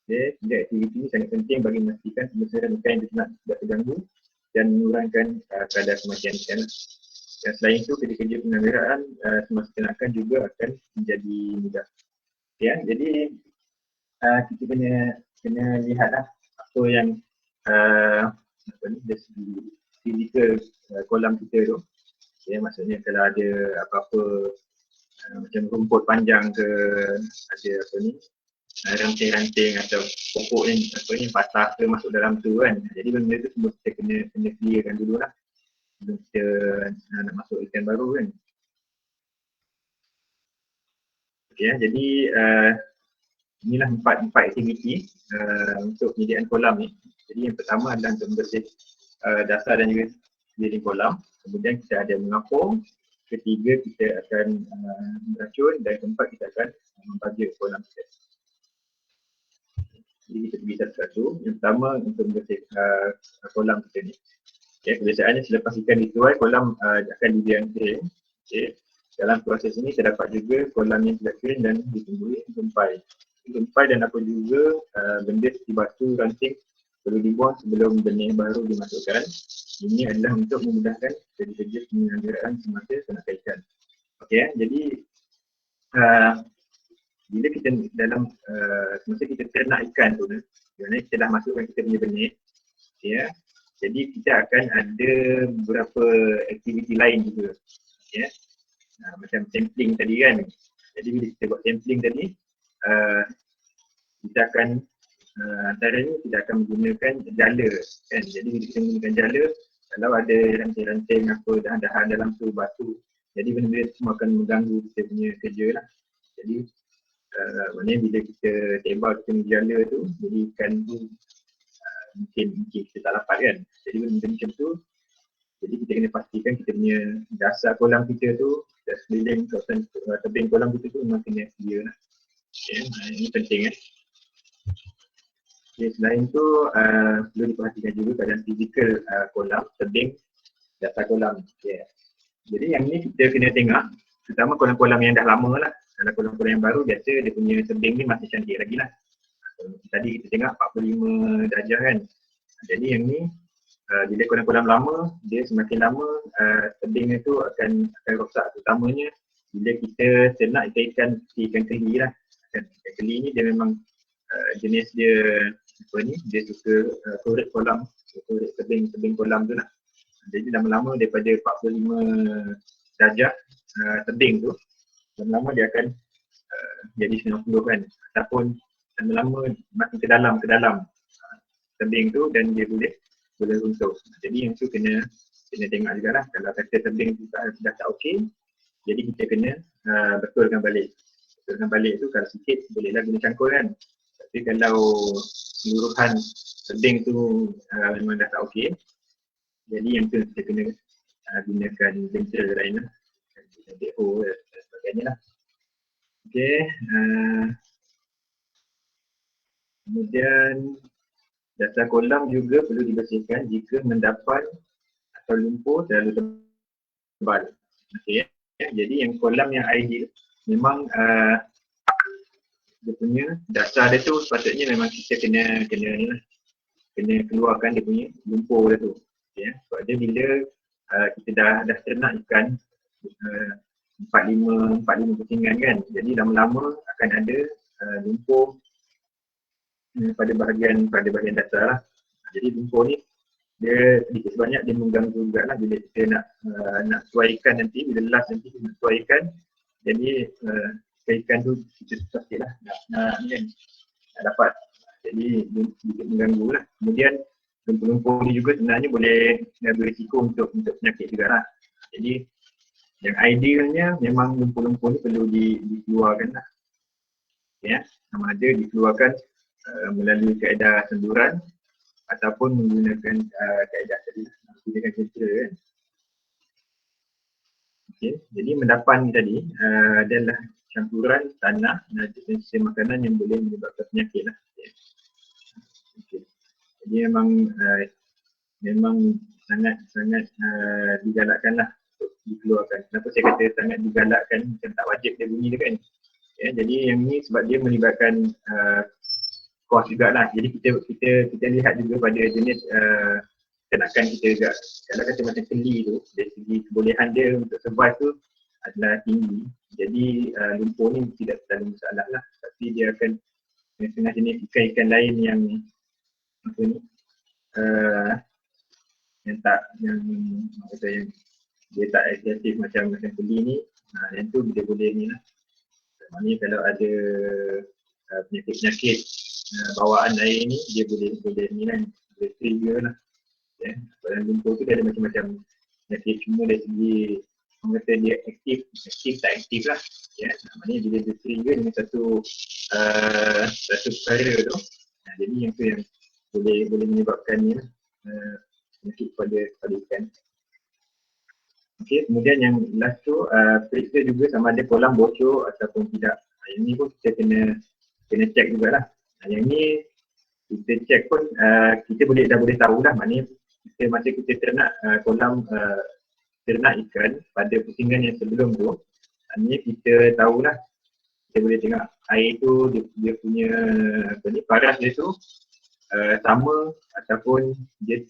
Okay. Jadi aktiviti ini sangat penting bagi memastikan kebersihan ikan yang ternak tidak terganggu dan mengurangkan kadar kematian ikan. Dan selain itu, kerja-kerja penganggaraan semasa ternakan juga akan menjadi mudah. Ya, jadi kita kena lihatlah apa yang dari segi fizikal kolam kita tu. Ya, maksudnya kalau ada apa-apa macam rumput panjang ke, ada ranting-ranting atau pokok yang patah ke masuk dalam tu kan. Jadi benda tu semua kita kena clearkan dulu lah sebelum kita nak masuk ikan baru kan. Okay, jadi inilah empat aktiviti untuk penyediaan kolam ni. Jadi yang pertama adalah untuk membersih dasar dan juga sekeliling kolam. Kemudian kita ada mengapung. Ketiga kita akan meracun dan keempat kita akan membaja kolam kita. Jadi kita pergi satu-satu. Yang pertama untuk membersih kolam kita ni. Okay, kebiasaannya selepas ikan dituai, kolam akan dibiarkan kering. Okay. Dalam proses ini terdapat juga kolam yang tidak kering dan ditumbuhi gempai. Gempai dan apa juga benda seperti batu, ranting perlu dibuang sebelum benih baru dimasukkan. Ini adalah untuk memudahkan kerja-kerja penyelenggaraan semasa ternak ikan. Okay, jadi bila kita dalam semasa kita ternak ikan tu, kita dah masukkan kita punya benih, ya. Jadi kita akan ada beberapa aktiviti lain juga, ya. Macam sampling tadi kan. Jadi bila kita buat sampling tadi, kita akan antaranya kita akan menggunakan jala kan. Jadi bila kita menggunakan jala, kalau ada ranting-ranting apa dahan-dahan dalam tu, batu, jadi benda-benda semua akan mengganggu kita punya kerja lah. Jadi maknanya bila kita tembak kita punya jala tu, jadi ikan tu mungkin kita tak dapat kan. Jadi benda macam tu, jadi kita kena pastikan kita punya dasar kolam kita tu, sekeliling kawasan tebing kolam kita tu memang kena sedia lah. Okay, ini penting kan. Okay, selain tu perlu diperhatikan juga keadaan fizikal kolam, tebing, dasar kolam. Okay. Jadi yang ni kita kena tengok, terutama kolam-kolam yang dah lama lah. Kalau kolam-kolam yang baru biasa dia punya tebing ni masih cantik lagi lah. Tadi kita tengok 45 darjah kan. Jadi yang ni bila kolam-kolam lama, dia semakin lama tebingnya tu akan rosak, terutamanya bila kita ternak ikan keli lah. Ikan keli ni dia memang jenis dia apa ni, dia suka korek kolam, korek tebing kolam tu lah. Jadi lama-lama daripada 45 darjah tebing tu, lama-lama dia akan jadi 90 kan, ataupun lama-lama makin ke dalam tebing tu dan dia boleh runtuh. Jadi yang tu kena tengok juga lah. Kalau kata tebing tu dah tak okey, jadi kita kena betulkan balik. Betulkan balik tu kalau sikit bolehlah guna cangkul kan. Tapi kalau keseluruhan tebing tu memang dah tak okey, jadi yang tu kita kena gunakan bentol lain lah. BO dan sebagainya lah. Okay. Kemudian dasar kolam juga perlu dibersihkan jika mendapat atau lumpur terlalu tebal. Okay. Jadi yang kolam yang ideal memang dia punya dasar dia tu sepatutnya memang kita kena keluarkan dia punya lumpur dia tu. Okay. Sebab dia bila kita dah ternak ikan 45 pusingan kan, jadi lama-lama akan ada lumpur pada bahagian dasar lah. Jadi lumpur ni dia sedikit sebanyak dia mengganggu juga lah bila kita nak tuai ikan nanti, bila last nanti kita nak tuai ikan, jadi ikan tu kita susah sikit lah nak dapat, jadi sedikit mengganggu lah. Kemudian lumpur-lumpur ni juga sebenarnya boleh berisiko untuk penyakit juga lah. Jadi yang idealnya memang lumpur-lumpur ni perlu dikeluarkan lah. Ya, sama ada dikeluarkan melalui kaedah senduran ataupun menggunakan kaedah tadi, menggunakan filter kan. Okay. Jadi mendapan ni tadi adalah campuran tanah dan jenis makanan yang boleh menyebabkan penyakit lah. Okay. Jadi memang sangat digalakkan lah untuk dikeluarkan. Kenapa saya kata sangat digalakkan, macam tak wajib dia bunyi dia kan. Ya, jadi yang ni sebab dia melibatkan kos jugalah. Jadi kita lihat juga pada jenis ternakan kita juga. Kalau kata macam keli tu, dari segi kebolehan dia untuk survive tu adalah tinggi. Jadi lumpur ni tidak terlalu masalah lah. Tapi dia akan setengah jenis ikan-ikan lain yang apa ni, yang dia tak agresif macam keli ni, yang tu dia boleh ni lah. Maknanya kalau ada penyakit-penyakit bawaan air ni, dia boleh ni lah, boleh trigger lah. Pada lumpur tu dia ada macam-macam penyakit, cuma dari segi orang kata dia aktif tak aktif lah. Ya, maknanya bila dia trigger dengan satu perkara tu, jadi yang tu yang boleh menyebabkan ni lah, penyakit pada ikan. Okey, kemudian yang last tu periksa juga sama ada kolam bocor ataupun tidak. Yang ni pun kita kena check jugalah. Yang ni kita check pun kita dah boleh tahu lah, maknanya masa kita ternak kolam ternak ikan pada pusingan yang sebelum tu, maknanya kita tahulah, kita boleh tengok air tu dia punya paras dia tu sama ataupun dia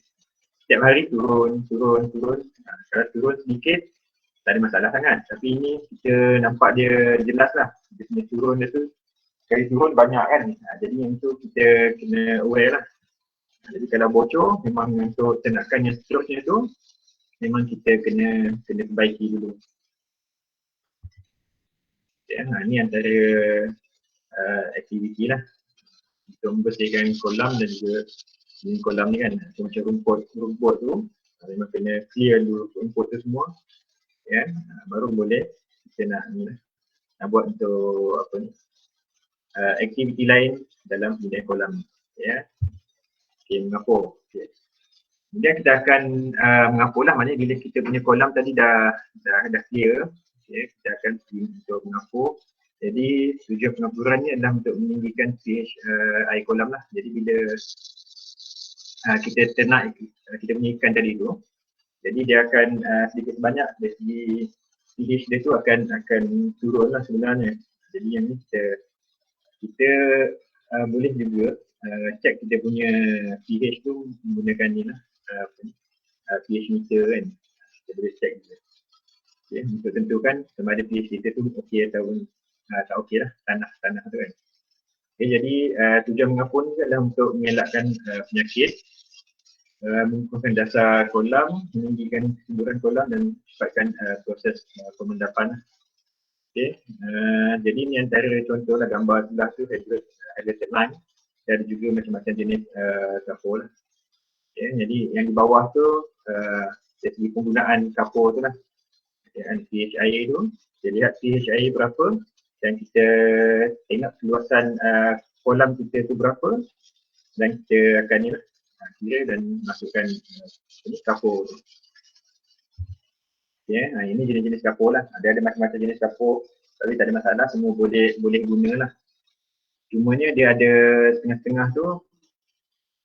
setiap hari turun. Kalau turun sedikit tak ada masalah sangat, tapi ini kita nampak dia jelas lah, dia punya turun dia tu sekali turun banyak kan. Jadi yang tu kita kena aware lah. Jadi kalau bocor memang untuk ternakan yang seterusnya tu memang kita kena perbaiki dulu. Ya, ni antara aktiviti lah untuk membersihkan kolam dan juga kolam ni kan, macam rumput tu memang kena clear dulu rumput tu semua, ya, baru boleh kita nak buat untuk apa ni aktiviti lain dalam bidang kolam, ya. Okay, mengapur. Okay. Kemudian kita akan mengapur lah, maknanya bila kita punya kolam tadi dah clear, okay, kita akan pergi untuk mengapur. Jadi tujuan pengapurannya adalah untuk meninggikan pH air kolam lah. Jadi bila kita ternak kita punya ikan tadi tu, jadi dia akan sedikit sebanyak dari segi pH dia tu akan turun lah sebenarnya. Jadi yang ni kita boleh juga check kita punya pH tu menggunakan ni lah, pH meter kan, kita boleh check juga. Okay, untuk tentukan sama ada pH kita tu okey atau tak okey lah, tanah tu kan. Okay, jadi tujuan mengapur ni adalah untuk mengelakkan penyakit, mengukuhkan dasar kolam, meninggikan kesuburan kolam dan cepatkan proses pemendapan. Okay. Jadi ni antara contoh lah gambar sebelah tu, hydrated line, dan juga macam-macam jenis kapur lah. Okay. Jadi yang di bawah tu dari segi penggunaan kapur tu lah, pH air tu, kita lihat pH air berapa dan kita tengok keluasan kolam kita tu berapa dan kita akan ni lah kira dan masukkan kapur tu. Okay, ini jenis-jenis kapur lah. Ada macam-macam jenis kapur, tapi tak ada masalah, semua boleh guna lah. Cumanya dia ada setengah-setengah tu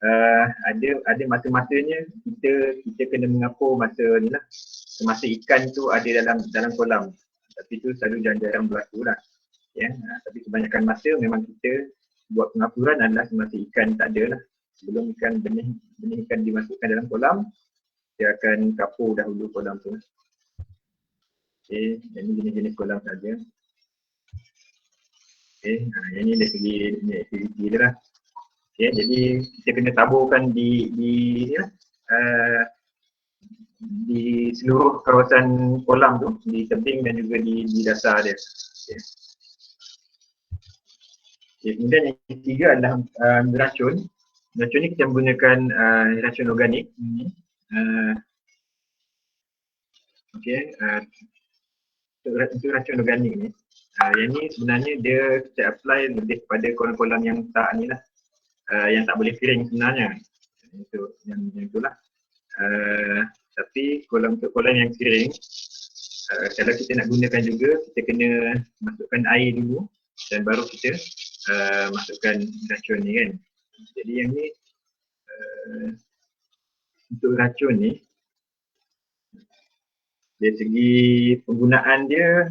ada masa-masanya kita kena mengapur masa ni lah, masa ikan tu ada dalam kolam. Tapi tu selalu jarang berlaku lah. Ya, tapi kebanyakan masa memang kita buat pengapuran adalah semasa ikan tak ada lah. Sebelum benih ikan dimasukkan dalam kolam, dia akan kapur dahulu kolam tu. Okay, ini jenis-jenis kolam saja. Okay, yang ni dari segi aktiviti dia lah. Okay, jadi kita kena taburkan di seluruh kawasan kolam tu, di tebing dan juga di dasar dia. Okay. Okay, kemudian yang ketiga adalah racun. Racun ni kita menggunakan racun organik. Untuk racun organik ni, yang ni sebenarnya dia kita apply lebih pada kolam-kolam yang tak ni lah, yang tak boleh kering sebenarnya. Itu yang itulah. Tapi kolam yang kering, kalau kita nak gunakan juga, kita kena masukkan air dulu dan baru kita masukkan racun ni kan. Jadi yang ni untuk racun ni, dari segi penggunaan dia,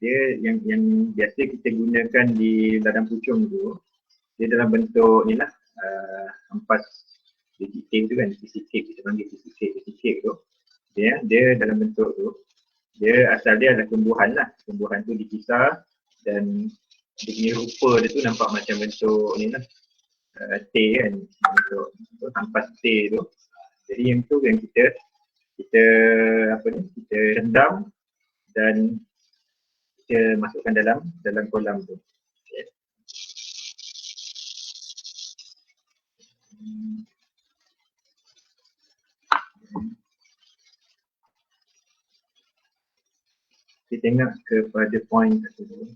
dia yang biasa kita gunakan di ladang pucung tu, dia dalam bentuk ni lah, ampas biji kek tu kan, biji kek, kita panggil biji kek tu. Dia dalam bentuk tu, dia asal dia adalah tumbuhan lah, tumbuhan tu dipisah dan dia punya rupa dia tu nampak macam bentuk ni lah, teh kan, bentuk ampas teh tu. Jadi yang tu yang kita rendam dan kita masukkan dalam kolam tu. Okay. tengok kepada point satu.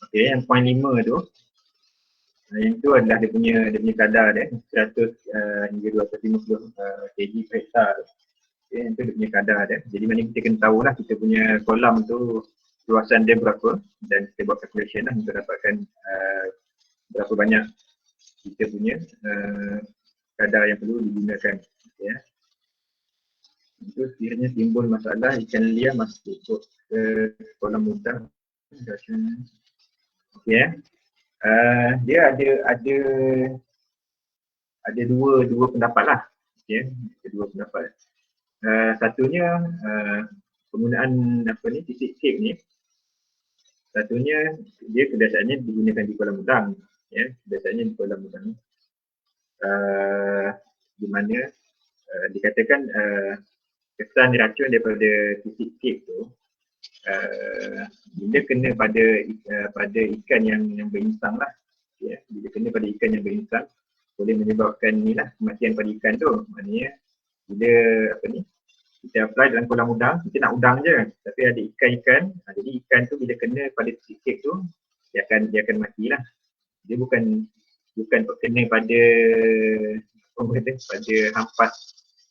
Okey, yang point 5 tu, yang tu adalah dia punya kadar dia 100 hingga 250 kg per hektar. Okay, yang tu dia punya kadar dia. Jadi mana kita kena tahulah kita punya kolam tu luasan dia berapa dan kita buat calculation lah untuk dapatkan berapa banyak kita punya kadar yang perlu digunakan. Okay, ya. Itu sekiranya timbul masalah ikan liar masuk ke kolam udang. Okay, ya. Dia ada dua pendapat lah. Okay, dua pendapat. Satunya penggunaan titik cape ni, satunya dia kebiasaannya digunakan di kolam udang, ya, kebiasaannya di kolam udang, di mana dikatakan kesan racun daripada titik cape tu bila kena pada ikan yang berinsang lah, ya, bila kena pada ikan yang berinsang boleh menyebabkan ni lah kematian pada ikan tu. Maknanya bila kita apply dalam kolam udang, kita nak udang je, tapi ada ikan-ikan, jadi ikan tu bila kena pada titik tu dia akan mati lah. Dia bukan kena pada hampas,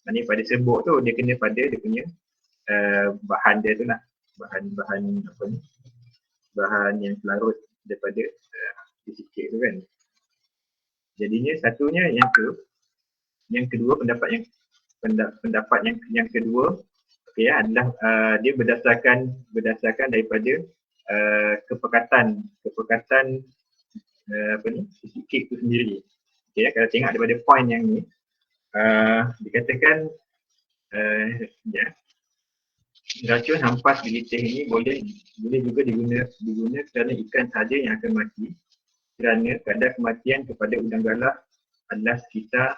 maknanya pada serbuk tu, dia kena pada dia punya bahan dia tu lah, bahan yang selarut daripada titik tu kan. Jadinya satunya yang kedua, pendapat yang kedua, okey, adalah dia berdasarkan daripada kepekatan titik itu sendiri. Okey, kalau tengok daripada point yang ni, dikatakan racun hampas gilitih ini boleh juga diguna kerana ikan sahaja yang akan mati, kerana kadar kematian kepada udang galah adalah sekitar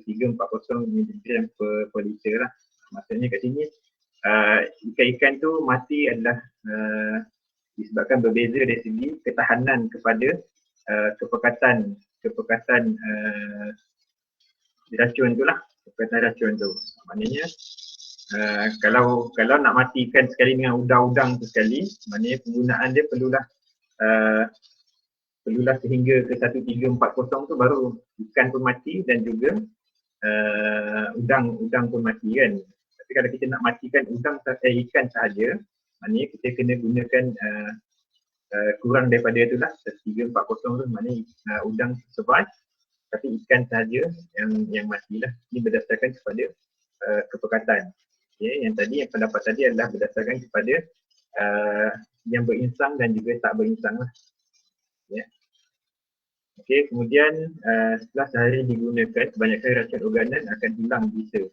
1340 mg per liter lah. Maksudnya kat sini ikan-ikan tu mati adalah disebabkan berbeza dari segi ketahanan kepada kepekatan racun tu lah, kepekatan racun tu. Maknanya kalau nak matikan sekali dengan udang-udang tu sekali, maknanya penggunaan dia perlulah sehingga ke 1340 tu baru ikan pun mati dan juga udang pun mati kan. Tapi kalau kita nak matikan ikan sahaja, maknanya kita kena gunakan kurang daripada itulah 1340 tu, maknanya udang survive tapi ikan sahaja yang matilah. Ini berdasarkan kepada kepekatan. Okay, yang pendapat tadi adalah berdasarkan kepada yang berinsang dan juga tak berinsang lah. Ya. Okey, kemudian setelah sehari digunakan, kebanyakan racun organik akan hilang bisa.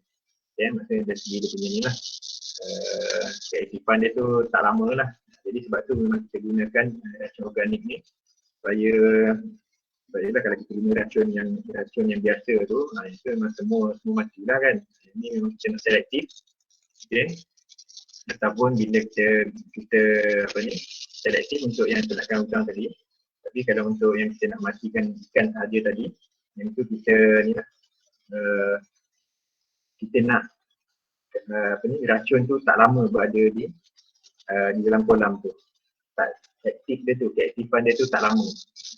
Ya, maksudnya dari segi dia punya ni lah. Keaktifan dia tu tak lama lah. Jadi sebab tu memang kita gunakan racun organik ni supaya kalau kita guna racun yang biasa tu, itu memang semua matilah kan. Ini memang kita nak selektif. Okey. Ataupun bila kita selektif untuk yang ternakan udang tadi. Tapi kalau untuk yang kita nak matikan ikan sahaja tadi, yang tu kita nak racun tu tak lama berada di dalam kolam tu. Tak aktif dia tu, keaktifan dia tu tak lama.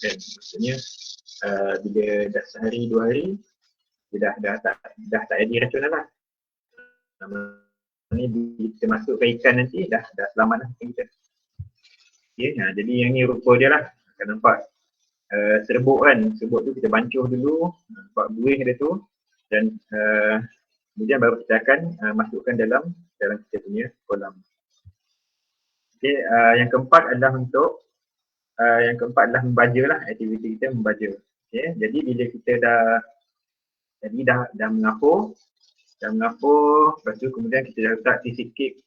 Kan? Maksudnya bila dah sehari 2 hari dia dah tak ada racun lah. Ni bila kita masukkan ikan nanti dah selamat lah kita. Okay, jadi yang ni rupa dia lah. Akan nampak serbuk kan, serbuk tu kita bancuh dulu, nampak buih dia tu, dan kemudian baru kita akan masukkan dalam kita punya kolam. Okay, yang keempat adalah membaja lah, aktiviti kita membaja. Okay, jadi bila kita dah mengapur, lepas tu kemudian kita dah letak titik cape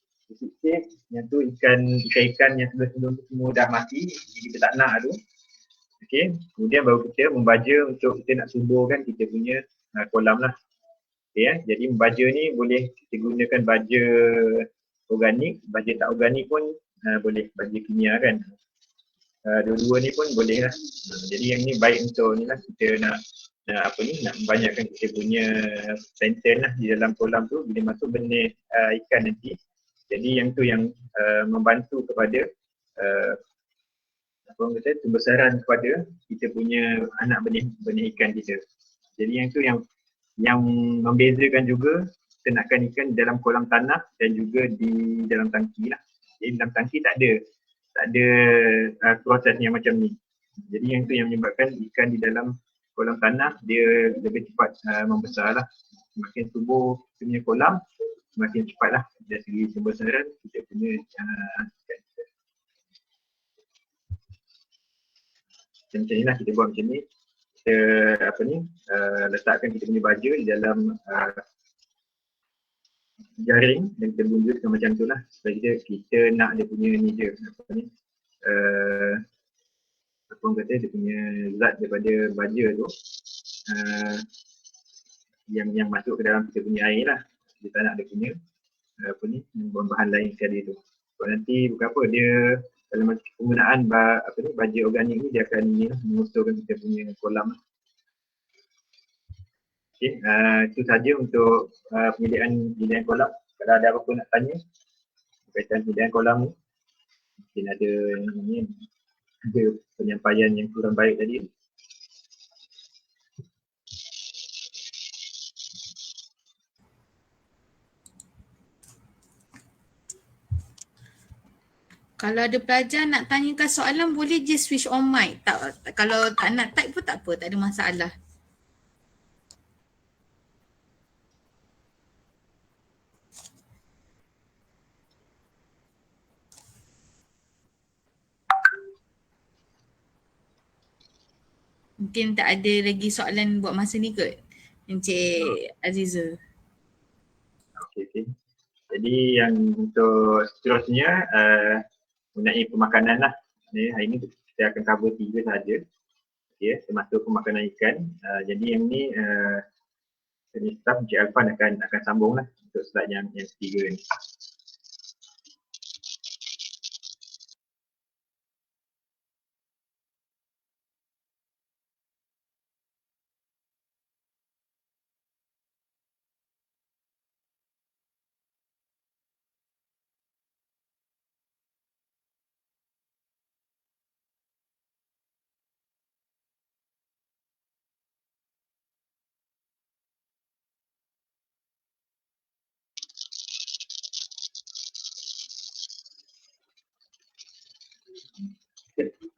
yang tu ikan-ikan yang sebelum tu semua dah mati, jadi kita tak nak tu. Okey, kemudian baru kita membaja untuk kita nak suburkan kita punya kolam lah. Okey, jadi membaja ni boleh kita gunakan baja organik, baja tak organik pun boleh, baja kimia kan. Dua-dua ni pun boleh lah. Jadi yang ni baik untuk ni lah, kita nak membanyakkan kita punya plankton lah di dalam kolam tu. Bila masuk benih ikan nanti, Jadi yang tu yang membantu kepada apa orang kata, pembesaran kepada kita punya anak benih ikan kita. Jadi yang tu yang membezakan juga ternakan ikan dalam kolam tanah dan juga di dalam tangki lah. Jadi dalam tangki tak ada proses yang macam ni. Jadi yang tu yang menyebabkan ikan di dalam kolam tanah dia lebih cepat membesar lah. Semakin subur kita punya kolam, semakin cepat lah dari segi pembesaran kita punya ikan. Macam ni lah kita buat macam ni. Kita letakkan kita punya baja di dalam jaring dan kita bunjutkan macam tu lah supaya kita nak dia punya ni je apa orang kata dia punya zat daripada baja tu yang masuk ke dalam kita punya air lah. Kita tak nak dia punya bahan lain sekali tu. Sebab nanti bukan apa dia dalam penggunaan baja organik ni dia akan mengusturkan kita punya kolam. Okay, itu saja untuk penyediaan kolam. Kalau ada apa-apa nak tanya berkaitan penyediaan kolam ni, mungkin ada penyampaian yang kurang baik tadi. Kalau ada pelajar nak tanyakan soalan boleh je switch on mic. Kalau tak nak type pun tak apa, tak ada masalah. Mungkin tak ada lagi soalan buat masa ni kot, Encik Aziza. Okay. Jadi yang untuk seterusnya mengenai pemakanan lah. Hari ni kita akan cover 3 sahaja. Okay, termasuk pemakanan ikan. Jadi yang ni staff Encik Alfan akan sambung lah untuk slide yang ketiga ni.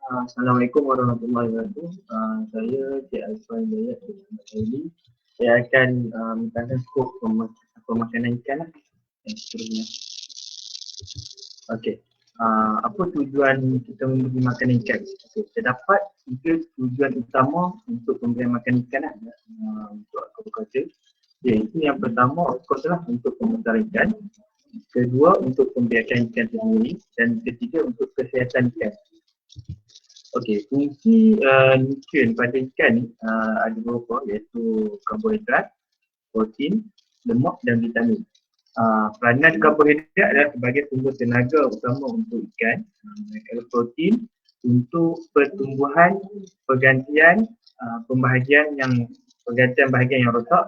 Assalamualaikum warahmatullahi wabarakatuh. Saya Cik Alfan Jayat dari saya akan menceritakan skop pemakanan ikan lah yang seterusnya. Okey. Apa tujuan kita memberi makan ikan? Okay, terdapat 3 tujuan utama untuk pemberian makan ikan lah untuk aquaculture. Iaitu yang pertama of course lah untuk pembesaran ikan. Kedua untuk pembiakan ikan sendiri dan ketiga untuk kesihatan ikan. Okey, fungsi nutrien pada ikan ni ada beberapa iaitu karbohidrat, protein, lemak dan vitamin. Peranan karbohidrat adalah sebagai sumber tenaga utama untuk ikan. Kalau protein untuk pertumbuhan, pergantian bahagian yang rosak,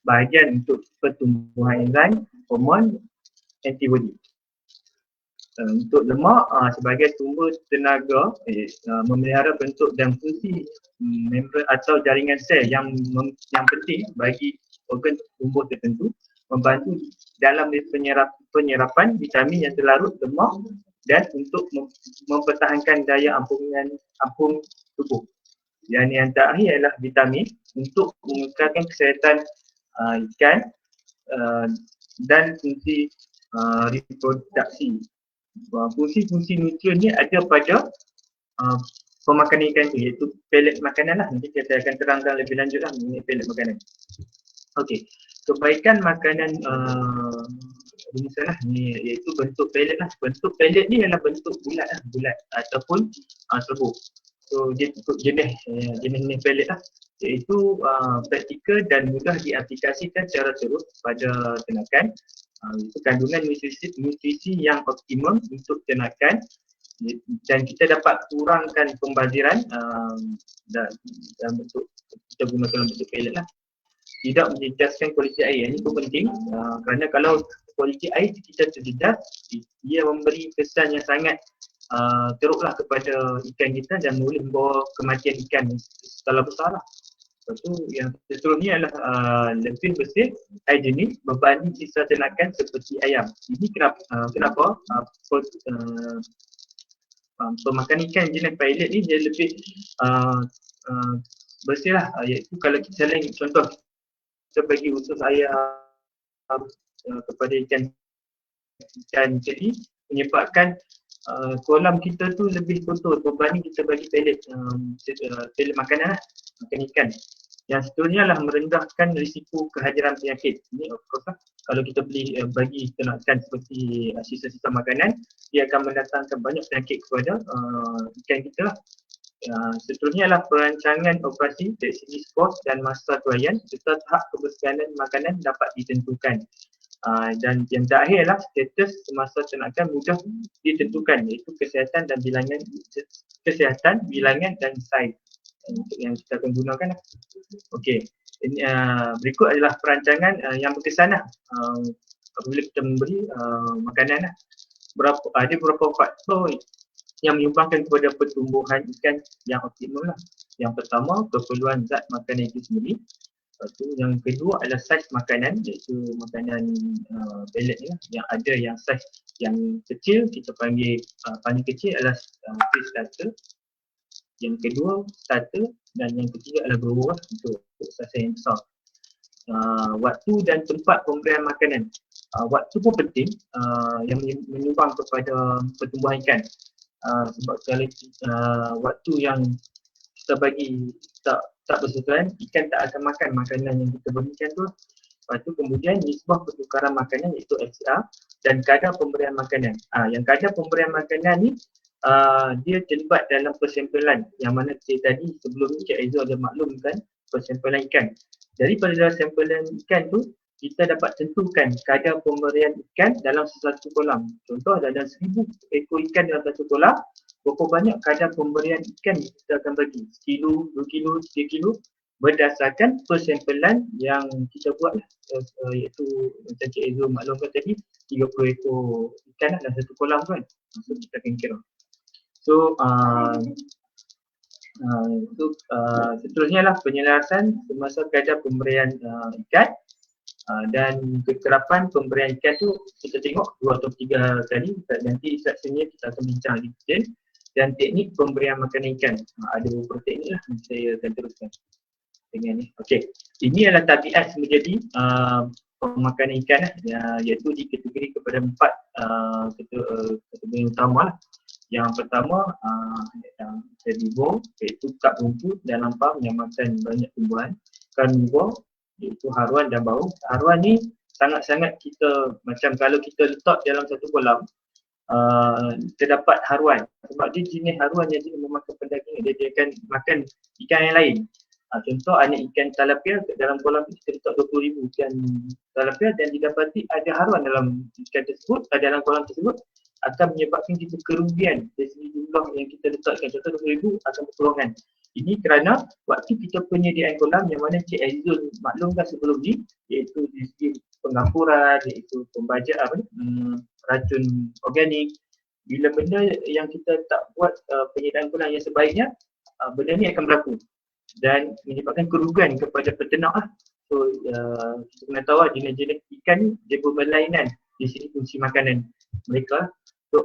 bahagian untuk pertumbuhan enzim, hormon, antibody. Untuk lemak sebagai sumber tenaga memelihara bentuk dan fungsi membran atau jaringan sel yang penting bagi organ tumbuh tertentu, membantu dalam penyerapan vitamin yang terlarut lemak dan untuk mempertahankan daya ampun tubuh. Dan yang terakhir adalah vitamin untuk mengekalkan kesihatan ikan dan fungsi reproduksi. Fungsi-fungsi nutrien ni ada pada pemakanan ikan tu iaitu pelet makanan lah. Nanti kita akan terangkan lebih lanjut lah mengenai pelet makanan. Okey, kebaikan makanan misalnya ni iaitu bentuk pelet lah. Bentuk pelet ni adalah bentuk bulat ataupun serbu. So dia ikut jenis pelet lah, iaitu praktikal dan mudah diaplikasikan secara terus pada ternakan. Itu kandungan nutrisi yang optimum untuk ternakan dan kita dapat kurangkan pembaziran dalam bentuk kita gunakan bentuk pelet lah. Tidak menjejaskan kualiti air. Ini pun penting kerana kalau kualiti air kita terjejas, dia memberi kesan yang sangat teruklah kepada ikan kita dan boleh membawa kematian ikan skala besar lah. Lepas tu yang seterusnya adalah lebih bersih, higienik berbanding sisa ternakan seperti ayam. Ini kenapa pemakan ikan jenis pilot ni dia lebih bersih lah, iaitu kalau kita lain contoh kita bagi usus ayam kepada ikan jadi menyebabkan kolam kita tu lebih kotor berbanding kita bagi pellet makanan lah, makan ikan. Yang seterusnya adalah merendahkan risiko kehadiran penyakit. Ini of course lah, kalau kita bagi ternakan seperti sisa-sisa makanan, dia akan mendatangkan banyak penyakit kepada ikan kita lah. Seterusnya adalah perancangan operasi dari segi kos dan masa tuaian serta tahap kebersihanan makanan dapat ditentukan. Dan yang terakhir adalah status semasa ternakan mudah ditentukan, iaitu kesihatan, bilangan dan saiz untuk yang kita akan gunakan lah. Okey, berikut adalah perancangan yang berkesan lah apabila kita memberi makanan lah. Ada beberapa faktor yang menyumbangkan kepada pertumbuhan ikan yang optimal lah. Yang pertama, keperluan zat makanan itu sendiri. Lepas tu yang kedua adalah saiz makanan, iaitu makanan pellet ni lah. Yang ada yang saiz yang kecil, kita panggil paling kecil adalah fish starter. Yang kedua starter dan yang ketiga adalah grower untuk saiz yang besar. Waktu dan tempat pemberian makanan. Waktu pun penting yang menyumbang kepada pertumbuhan ikan. Sebab kalau waktu yang kita bagi tak bersesuaian, ikan tak akan makan makanan yang kita berikan tu. Lepas tu kemudian nisbah pertukaran makanan iaitu FCR dan kadar pemberian makanan. Yang kadar pemberian makanan ni dia terlibat dalam persempelan yang mana tadi sebelum ni Cik Aizul ada maklumkan persempelan ikan. Jadi pada dalam sempelan ikan tu kita dapat tentukan kadar pemberian ikan dalam satu kolam. Contoh dalam 1000 ekor ikan dalam satu kolam, berapa banyak kadar pemberian ikan kita akan bagi, 1 kilo, 2 kilo, 3 kilo berdasarkan persempelan yang kita buat lah, iaitu macam Cik Aizul maklumkan tadi 30 ekor ikan lah dalam satu kolam kan, so kita akan kira. So seterusnya lah penyelarasan semasa kadar pemberian ikan dan kekerapan pemberian ikan tu kita tengok 2 atau 3 kali, nanti seksyennya kita akan bincang lebih detail. Dan teknik pemberian makanan ikan, ada beberapa teknik lah yang saya akan teruskan dengan ni. Okey, ini adalah tabiat menjadi pemakanan ikan lah, iaitu dikategori kepada 4 kategori utama lah. Yang pertama herbivore, iaitu kap rumput dan lampau yang makan banyak tumbuhan. Carnivore, iaitu haruan dan bau. Haruan ni sangat-sangat kita, macam kalau kita letak dalam satu kolam, terdapat haruan sebab dia jenis haruan yang dia memakan pendagingan, dia akan makan ikan yang lain. Contoh anak ikan tilapia dalam kolam kita letak 20,000 ikan tilapia dan didapati ada haruan dalam ikan tersebut, dalam kolam tersebut, akan menyebabkan kita kerugian dari segi jumlah yang kita letakkan. Contoh 20,000 akan berkurangkan. Ini kerana waktu kita penyediaan kolam yang mana Cik Aizul maklumkan sebelum ni, iaitu dari segi penggampuran, iaitu pembajak racun organik. Bila benda yang kita tak buat penyediaan kolam yang sebaiknya, benda ni akan berlaku dan menyebabkan kerugian kepada peternak lah. So kita kena tahu jenis-jenis ikan ni dia berlainan di sini fungsi makanan mereka. So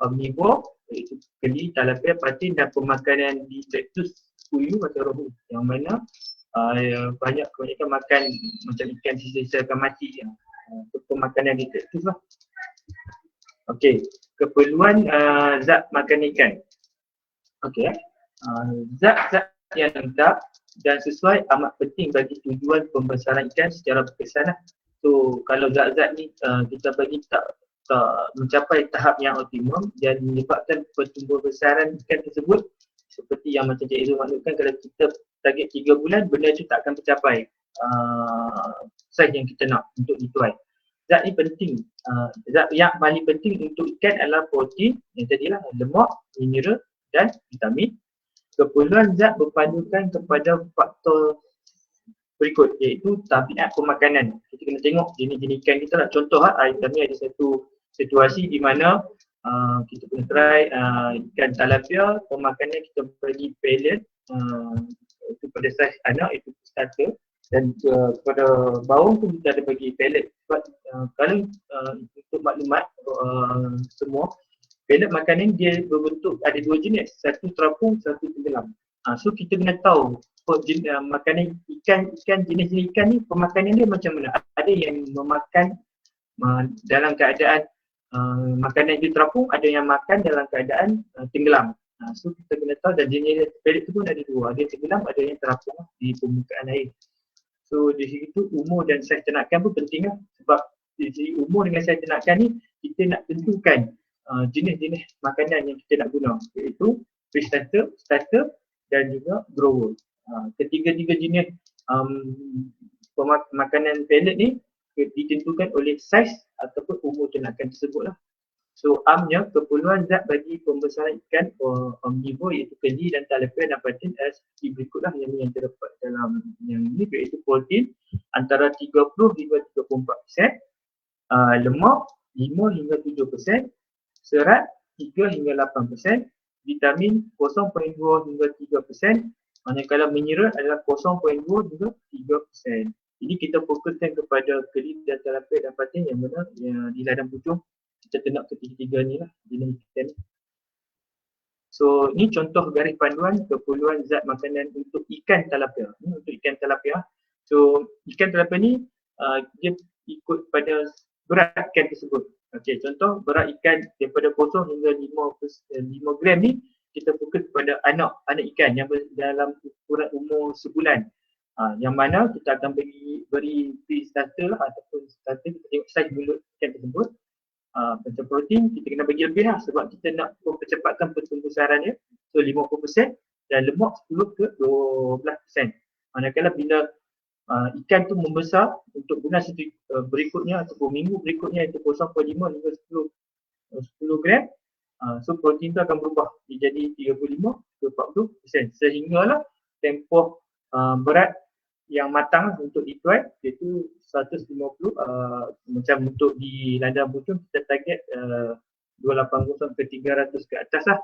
omnivore, iaitu keli, tilapia, patin dan pemakanan di cactus puyuh atau rohu, yang mana kebanyakan makan macam ikan sisa-sisa akan mati pemakanan di cactus lah. Okey, keperluan zat makan ikan. Okey, zat-zat yang lengkap dan sesuai amat penting bagi tujuan pembesaran ikan secara berkesan lah. So kalau zat-zat ni kita bagi tak mencapai tahap yang optimum dan menyebabkan pertumbuhan besaran ikan tersebut, seperti yang macam Cik Aizul maklumkan, kalau kita target 3 bulan, benda itu tak akan tercapai saiz yang kita nak untuk dituai. Zat ni penting. Zat yang paling penting untuk ikan adalah protein, yang tadilah lemak, mineral dan vitamin. Keperluan zat berpandukan kepada faktor berikut, iaitu tabiat pemakanan. Kita kena tengok jenis-jenis ikan kita lah. Contoh kami ada satu situasi di mana kita kena try ikan tilapia, pemakanan kita bagi pellet, itu pada saiz anak, itu starter, dan pada bawang pun kita ada bagi pellet. Sebab kalau untuk maklumat semua, pellet makanan dia berbentuk ada dua jenis, satu terapung, satu tenggelam. So kita kena tahu makanan ikan jenis-jenis ikan ni pemakanan dia macam mana. Ada yang memakan dalam keadaan makanan itu terapung, ada yang makan dalam keadaan tenggelam. So kita kena tahu, dan jenis pellet tu pun ada dua, ada yang tenggelam, ada yang terapung di permukaan air. So di situ umur dan saiz ternakan pun penting lah, sebab di segi umur dengan saiz ternakan ni kita nak tentukan jenis-jenis makanan yang kita nak guna, iaitu pre-starter, starter dan juga grower. Ketiga-tiga jenis makanan pellet ni ditentukan oleh saiz ataupun umur ternakan tersebut lah. So amnya keperluan zat bagi pembesaran ikan omnivore iaitu keli dan tilapia dan patin seperti berikutlah yang terdapat dalam yang ini, iaitu protein antara 30 hingga 34%, lemak 5 hingga 7%, serat 3 hingga 8%, vitamin 0.2 hingga 3%, manakala mineral adalah 0.2 hingga 3%. Jadi kita fokuskan kepada keli dan tilapia dan patin yang mana di ladang pucung kita kena ketiga-tiga ni lah jenis ikan ni. So ni contoh garis panduan keperluan zat makanan untuk ikan tilapia. Ni untuk ikan tilapia. So ikan tilapia ni dia ikut pada berat ikan tersebut. Okey, contoh berat ikan daripada 0 hingga 5 gram ni kita fokus pada anak ikan yang dalam ukuran umur sebulan. Yang mana kita akan beri pre-starter lah, ataupun starter, kita tengok saiz mulut ikan tersebut. Macam protein kita kena bagi lebih lah, sebab kita nak percepatkan pertumbuhan dia. So 50% dan lemak 10 ke 12%. Manakala bila ikan tu membesar untuk bulan berikutnya ataupun minggu berikutnya, itu 0.5 hingga 10 gram, so protein tu akan berubah jadi 35 ke 40%, sehinggalah tempoh berat yang matang untuk dituai iaitu 150, macam untuk di ladang pucung kita target 280 ke 300 ke atas lah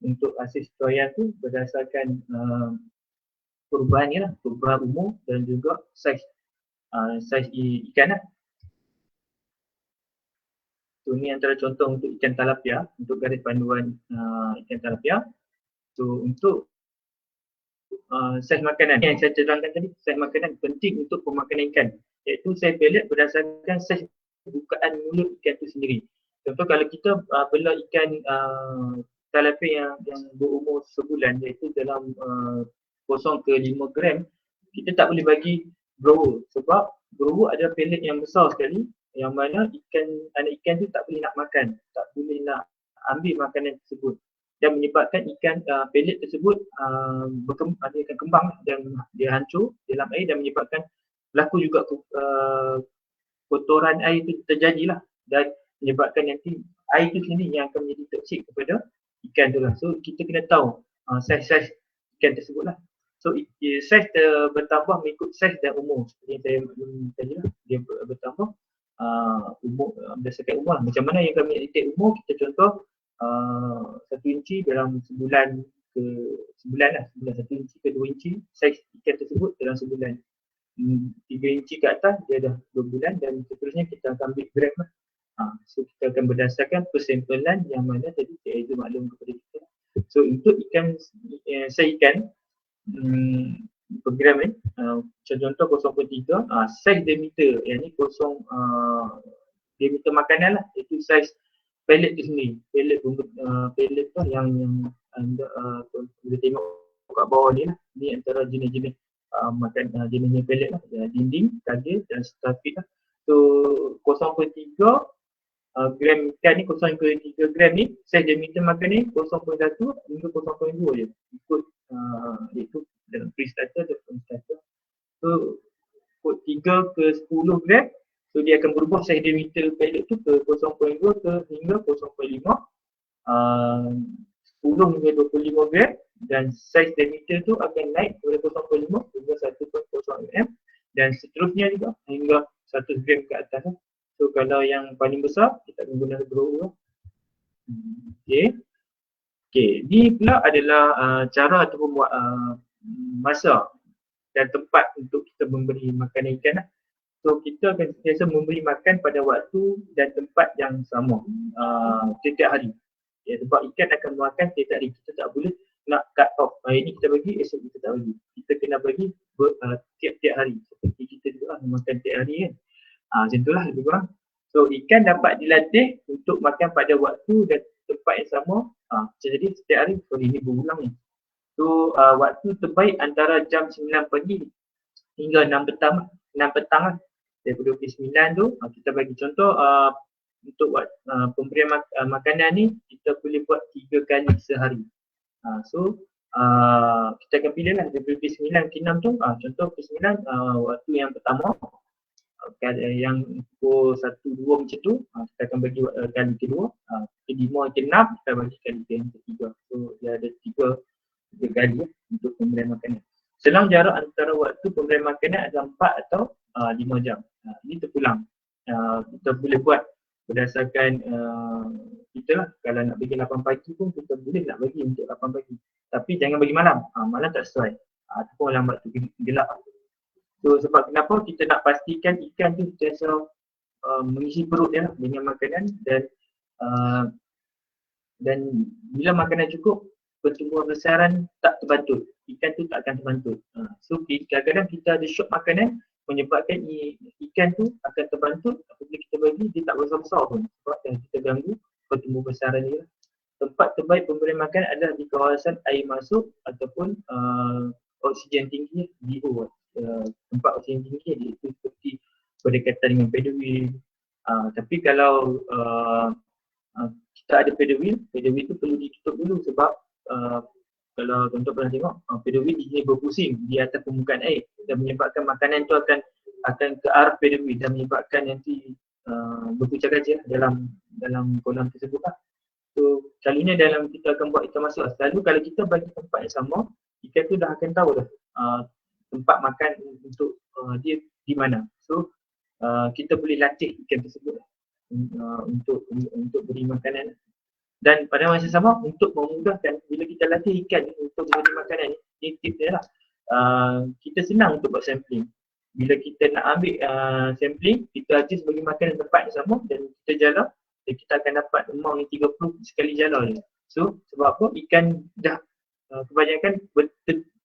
untuk hasil tuaian tu, berdasarkan perubahan ni lah, perubahan umur dan juga saiz ikan lah. So ni antara contoh untuk ikan tilapia, untuk garis panduan ikan tilapia. So untuk saiz makanan yang saya terangkan tadi, saiz makanan penting untuk pemakanan ikan, iaitu saiz pellet berdasarkan saiz bukaan mulut ikan itu sendiri. Contoh kalau kita belah ikan tilapia yang berumur sebulan, iaitu dalam 0 ke 5 gram, kita tak boleh bagi grower, sebab grower ada pellet yang besar sekali, yang mana anak ikan tu tak boleh nak makan, tak boleh nak ambil makanan tersebut, dan menyebabkan ikan pellet tersebut dia akan kembang dan dia hancur dalam air, dan menyebabkan berlaku juga kotoran air itu terjadilah, dan menyebabkan nanti air itu sendiri yang akan menjadi toksik kepada ikan tu lah. So kita kena tahu saiz-saiz ikan tersebut lah. So saiz bertambah mengikut saiz dan umur, seperti yang saya maklum tadi lah, dia bertambah umur berdasarkan umur. Macam mana yang kami detek umur, kita contoh 1 inci dalam sebulan ke sebulan 1 inci ke 2 inci saiz ikan tersebut dalam sebulan. 3 inci ke atas dia dah 2 bulan, dan seterusnya kita akan ambil gram lah. So kita akan berdasarkan persampalan yang mana tadi saya itu maklum kepada kita. So untuk saiz ikan per gram ni, contoh 0.3, saiz diameter yang ni diameter makanan lah, iaitu saiz pellet tu sendiri. Pellet tu yang anda boleh tengok kat bawah ni lah. Ni antara jenis-jenis jenis pellet lah, dinding, kagil dan stafit lah. So 0.3 gram ikan ni, 0.3 gram ni, saiz diameter makan ni 0.1 hingga 0.2 je, ikut iaitu dalam pre-starter dan starter. So 3 ke 10 gram, so dia akan berubah saiz diameter pellet tu ke 0.2 ke hingga 0.5, 10 hingga 25 gram, dan saiz diameter tu akan naik dari 0.5 hingga 1.0 mm, dan seterusnya juga hingga 100 gram ke atas. So kalau yang paling besar kita akan guna grower. Okey, ni pula adalah cara ataupun masa dan tempat untuk kita memberi makan ikan. So kita akan sentiasa memberi makan pada waktu dan tempat yang sama setiap hari. Ya, sebab ikan akan makan setiap hari. Kita tak boleh nak cut off. Hari ni kita bagi, esok kita tak bagi. Kita kena bagi tiap-tiap hari. Seperti kita juga makan tiap hari kan. Macam itulah lebih kurang. So ikan dapat dilatih untuk makan pada waktu dan tempat yang sama. Jadi setiap hari, sorry ni berulang ni. So waktu terbaik antara jam 9 pagi hingga 6 petang lah. Daripada 29 tu kita bagi contoh untuk pemberian makanan ni kita boleh buat 3 kali sehari. So kita akan pilih lah daripada P9 ke 6 tu, contoh P9 waktu yang pertama yang pukul 1-2 macam tu kita akan bagi kali kedua, P5 ke 6 kita bagi kali yang ketiga. So dia ada 3 kali untuk pemberian makanan. Selang jarak antara waktu pemberian makanan adalah 4 atau 5 jam. Ini terpulang. Kita boleh buat berdasarkan kita lah. Kalau nak bagi 8 pagi pun kita boleh nak bagi untuk 8 pagi. Tapi jangan bagi malam. Malam tak sesuai. Ataupun lambat tu gelap. So sebab kenapa kita nak pastikan ikan tu sentiasa mengisi perut dia lah dengan makanan dan bila makanan cukup pertumbuhan besaran tak terbantu. Ikan tu tak akan terbantu. So kadang-kadang kita ada short makanan menyebabkan ikan tu akan terbantu apabila kita bagi dia tak besar-besar pun sebab kita ganggu pertumbuhan besaran dia. Tempat terbaik pemberian makan adalah di kawasan air masuk ataupun oksigen tinggi, DO. Tempat oksigen tinggi iaitu seperti berdekatan dengan paddle wheel. Tapi kalau kita ada paddle wheel tu perlu ditutup dulu sebab kalau tuan-tuan pernah tengok paddle wheel dia berpusing di atas permukaan air dan menyebabkan makanan tu akan ke arah paddle wheel dan menyebabkan nanti berpucar gajah dalam kolam tersebut lah. So selalunya dalam kita akan buat ikan masuk, selalu kalau kita bagi tempat yang sama, ikan tu dah akan tahu dah tempat makan untuk dia di mana. So kita boleh latih ikan tersebut untuk beri makanan. Dan pada masa sama untuk memudahkan bila kita latih ikan untuk beri makanan ni tip dia lah. Kita senang untuk buat sampling. Bila kita nak ambil sampling, kita adjust bagi makanan tempat yang sama dan kita jala dan kita akan dapat amount yang 30 sekali jala je. So sebab apa? Ikan dah kebanyakan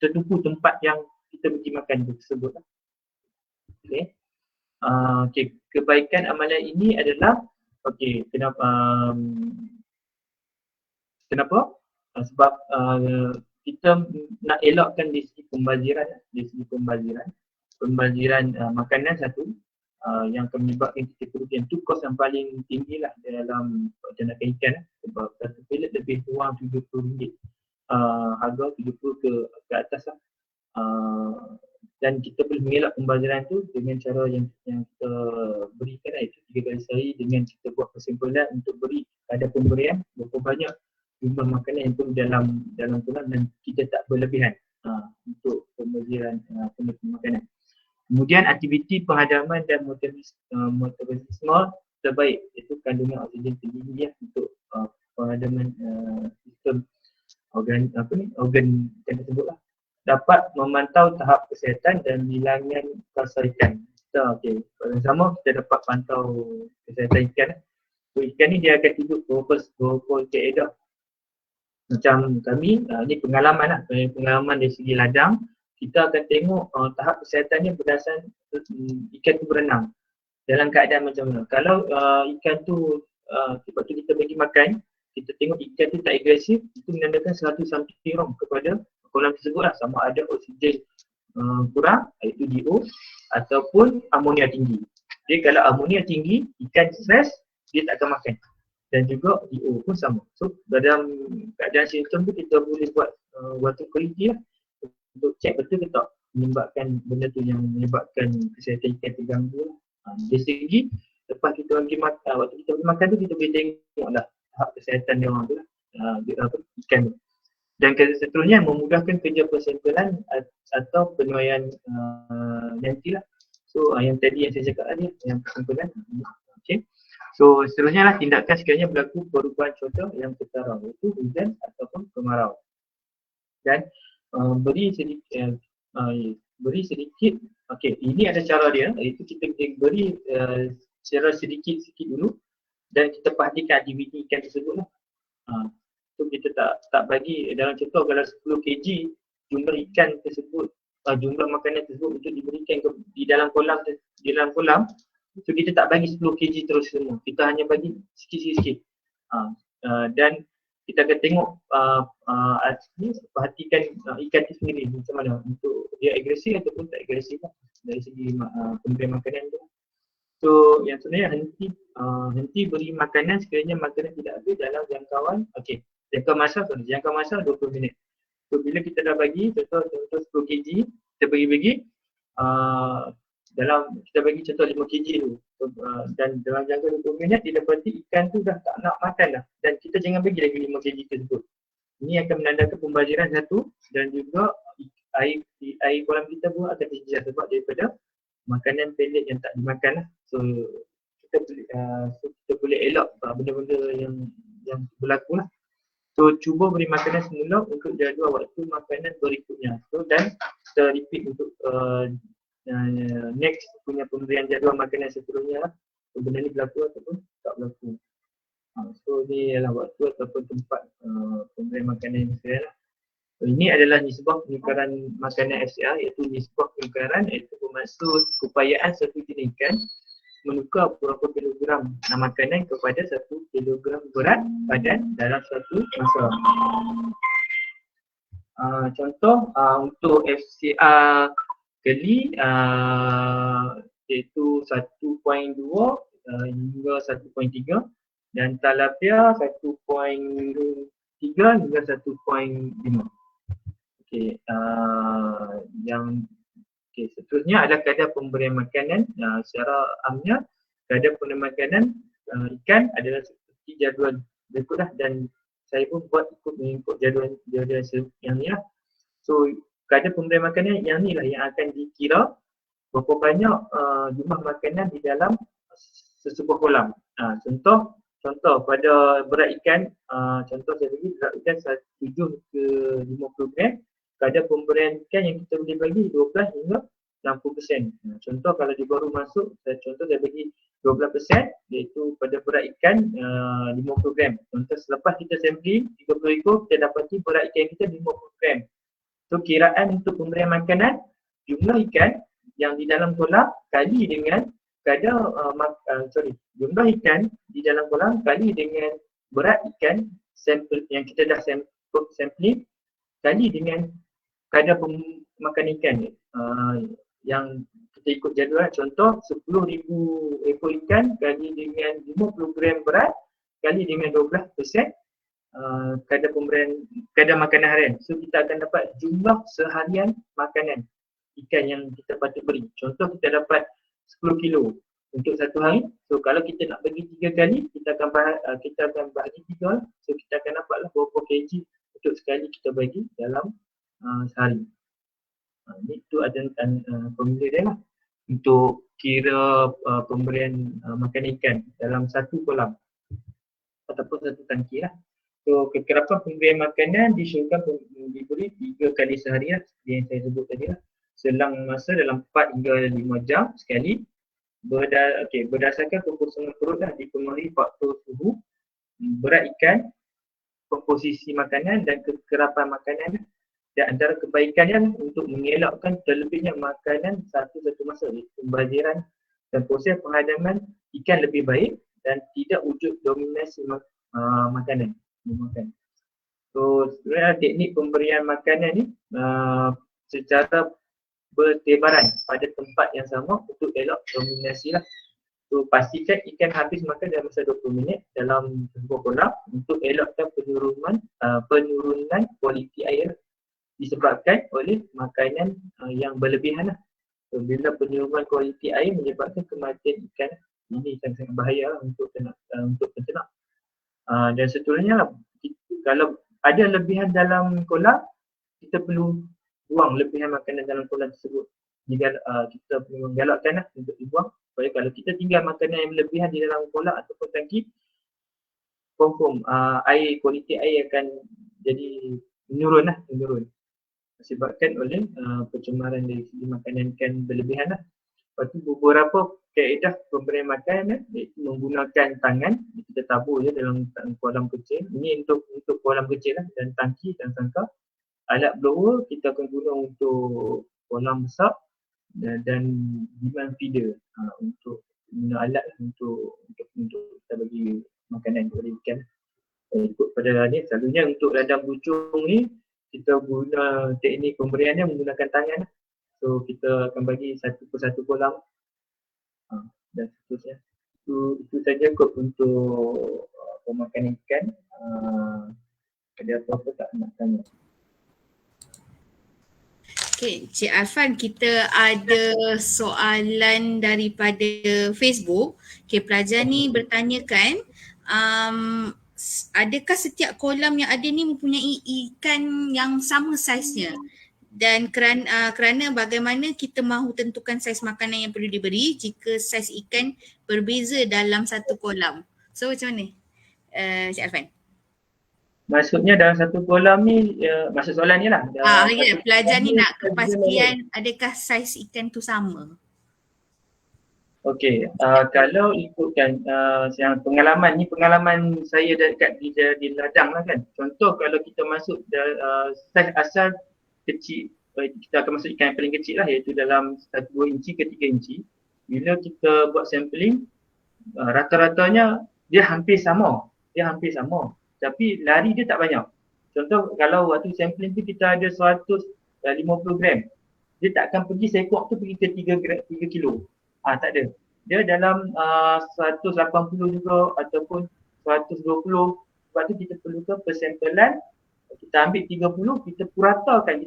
tertumpu tempat yang kita bagi makan tersebut. Okay. Kebaikan amalan ini adalah kenapa? Sebab kita nak elakkan dari segi pembaziran makanan satu yang akan menyebabkan kita kerugian. Itu kos yang paling tinggi lah dalam peternakan ikan sebab satu pelet lebih kurang RM70, harga 70 ke atas lah. Dan kita boleh mengelak pembaziran tu dengan cara yang kita berikan iaitu 3 kali sehari dengan kita buat kesimpulan untuk beri pada pemberian berapa banyak jumlah makanan yang perlu dalam kolam dan kita tak berlebihan untuk pembaziran makanan. Kemudian aktiviti penghadaman dan metabolisme terbaik iaitu kandungan oksigen tinggi untuk penghadaman sistem organ ikan tersebut lah. Dapat memantau tahap kesihatan dan bilangan kasar ikan. Pada sama kita dapat pantau kesihatan ikan. So, ikan ni dia akan hidup berapa kaedah. Macam kami, ni pengalaman lah, pengalaman dari segi ladang, kita akan tengok tahap kesihatannya berdasarkan ikan tu berenang dalam keadaan macam mana. Kalau ikan tu, sebab tu kita bagi makan, kita tengok ikan tu tak agresif, itu menandakan sesuatu something wrong kepada kolam tersebut lah, sama ada oksigen kurang, iaitu DO, ataupun amonia tinggi. Jadi kalau amonia tinggi, ikan stres, dia tak akan makan. Dan juga DO pun sama. So dalam keadaan simptom tu kita boleh buat water quality lah untuk cek betul ke tak menyebabkan benda tu yang menyebabkan kesihatan ikan terganggu. Dari segi lepas kita bagi makan, waktu kita bagi makan tu kita boleh tengok lah tahap kesihatan dia orang tu lah, ikan tu. Dan seterusnya memudahkan kerja persimpulan atau penuaian nanti lah. So yang tadi yang saya cakap tadi, yang kesimpulan. Okay. So seterusnya lah tindakan sekiranya berlaku perubahan cuaca yang ketara, iaitu hujan ataupun kemarau. Dan beri sedikit, okey, ini ada cara dia, iaitu kita beri secara sedikit-sedikit dulu dan kita perhatikan aktiviti ikan tersebut lah. So kita tak bagi, dalam contoh kalau 10 kg jumlah ikan tersebut, jumlah makanan tersebut untuk diberikan di dalam kolam, so kita tak bagi 10 kg terus semua, kita hanya bagi sikit-sikit. Dan kita akan tengok, perhatikan ikan itu sendiri macam mana, untuk dia agresif ataupun tak agresif lah, dari segi pemberian makanan tu. So yang sebenarnya henti beri makanan sekiranya makanan tidak habis dalam jangkauan, jangka masa 20 minit. So bila kita dah bagi, contoh 10 kg, kita bagi kita bagi contoh 5 kg tu, dan dalam jangka 20 minit didapati ikan tu dah tak nak makan dah, dan kita jangan bagi lagi 5 kg tersebut. Ini akan menandakan pembaziran satu, dan juga air kolam kita pun akan terjejas sebab daripada makanan pelet yang tak dimakan lah. So kita boleh elak benda-benda yang berlaku lah. So cuba beri makanan semula untuk jadual waktu makanan berikutnya. So dan kita repeat untuk next punya pemberian jadual makanan seterusnya lah. So benda ni berlaku ataupun tak berlaku. So ni adalah waktu ataupun tempat pemberian makanan yang seterusnya lah. So, ini adalah nisbah penukaran makanan FCR, iaitu nisbah penukaran, iaitu bermaksud keupayaan satu jenis ikan menukar berapa kilogram makanan kepada 1 kilogram berat badan dalam suatu masa. Contoh untuk FCR geli iaitu 1.2 hingga 1.3, dan tilapia 1.3 hingga 1.5. Seterusnya adalah kadar pemberian makanan. Secara amnya, kadar pemberian makanan ikan adalah seperti jadual berikut lah, dan saya pun buat mengikut jadual yang ni lah. So kadar pemberian makanan yang ni lah yang akan dikira berapa banyak jumlah makanan di dalam sesebuah kolam. Contoh pada berat ikan, contoh saya bagi berat ikan 7 ke 50 gram, kadar pemberian ikan yang kita boleh bagi 12 hingga 60%. Contoh kalau dia baru masuk, saya bagi 12%, iaitu pada berat ikan 50 gram. Contoh selepas kita sampling 30 ekor, kita dapati berat ikan kita 50 gram. So kiraan untuk pemberian makanan, jumlah ikan yang di dalam kolam kali dengan kadar jumlah ikan di dalam kolam kali dengan berat ikan sampel yang kita dah sampling kali dengan kadar makan ikan yang kita ikut jadual. Contoh 10,000 ekor ikan kali dengan 50 gram berat kali dengan 12% kadar makanan harian. So kita akan dapat jumlah seharian makanan ikan yang kita patut beri. Contoh kita dapat 10 kilo untuk satu hari. So kalau kita nak bagi 3 kali, kita akan bagi 3. So kita akan dapatlah berapa kg untuk sekali kita bagi dalam sehari. Itu ada formula dia lah untuk kira pemberian makan ikan dalam satu kolam ataupun satu tangki lah. So kekerapan pemberian makanan disyorkan diberi 3 kali sehari lah, seperti yang saya sebut tadi lah. Selang masa dalam 4 hingga 5 jam sekali. Berdasarkan keputusan perut lah, dipengaruhi faktor suhu, berat ikan, komposisi makanan dan kekerapan makanan. Dan antara kebaikannya untuk mengelakkan terlebihnya makanan satu masa, pembaziran dan proses penghadaman ikan lebih baik dan tidak wujud dominasi makanan. So sebenarnya teknik pemberian makanan ni secara bertebaran pada tempat yang sama untuk elak dominasi lah. So pastikan ikan habis makan dalam masa 20 minit dalam sebuah kolam untuk elakkan penurunan kualiti air disebabkan oleh makanan yang berlebihan lah. So, bila penurunan kualiti air menyebabkan kematian ikan, ini sangat bahaya lah untuk penternak. Dan seterusnya lah, kalau ada lebihan dalam kolam, kita perlu buang lebihan makanan dalam kolam tersebut. kita perlu menggalakkan lah untuk dibuang. Supaya kalau kita tinggal makanan yang berlebihan di dalam kolam ataupun tangki, confirm kualiti air akan jadi menurun disebabkan oleh pencemaran dari segi makanan ikan berlebihan lah. Lepas tu beberapa kaedah pemberian makanan iaitu menggunakan tangan, kita tabur je dalam kolam kecil. Ini untuk kolam kecil lah, dan tangki dan sangkar. Alat blower kita akan guna untuk kolam besar, dan demand feeder untuk guna alat untuk kita bagi makanan kepada ikan. Ikut pada ni, selalunya untuk ladang bucung ni kita guna teknik pemberiannya menggunakan tangan. So kita akan bagi satu persatu kolam dan seterusnya. Itu saja kot untuk pemakanan ikan. Ada apa-apa tak nak tanya? Okay, Cik Arfan, kita ada soalan daripada Facebook. Okay, pelajar ni bertanyakan, adakah setiap kolam yang ada ni mempunyai ikan yang sama saiznya? Dan kerana bagaimana kita mahu tentukan saiz makanan yang perlu diberi jika saiz ikan berbeza dalam satu kolam? So macam mana, Cik Arfan? Maksudnya dalam satu kolam ni, maksud soalan ni lah. Ya, pelajar ni nak kepastian adakah saiz ikan tu sama. Okey, kalau ikutkan yang pengalaman ni, pengalaman saya dekat di ladang lah kan. Contoh kalau kita masuk saiz asal kecil, kita akan masuk ikan yang paling kecil lah, iaitu dalam 2 inci ke 3 inci. Bila kita buat sampling, rata-ratanya dia hampir sama. Tapi lari dia tak banyak. Contoh kalau waktu sampling tu kita ada 150 gram, dia tak akan pergi seekor tu pergi ke 3 kilo. Tak ada. Dia dalam 180 juga ataupun 120. Sebab tu kita perlukan persampalan. Kita ambil 30, kita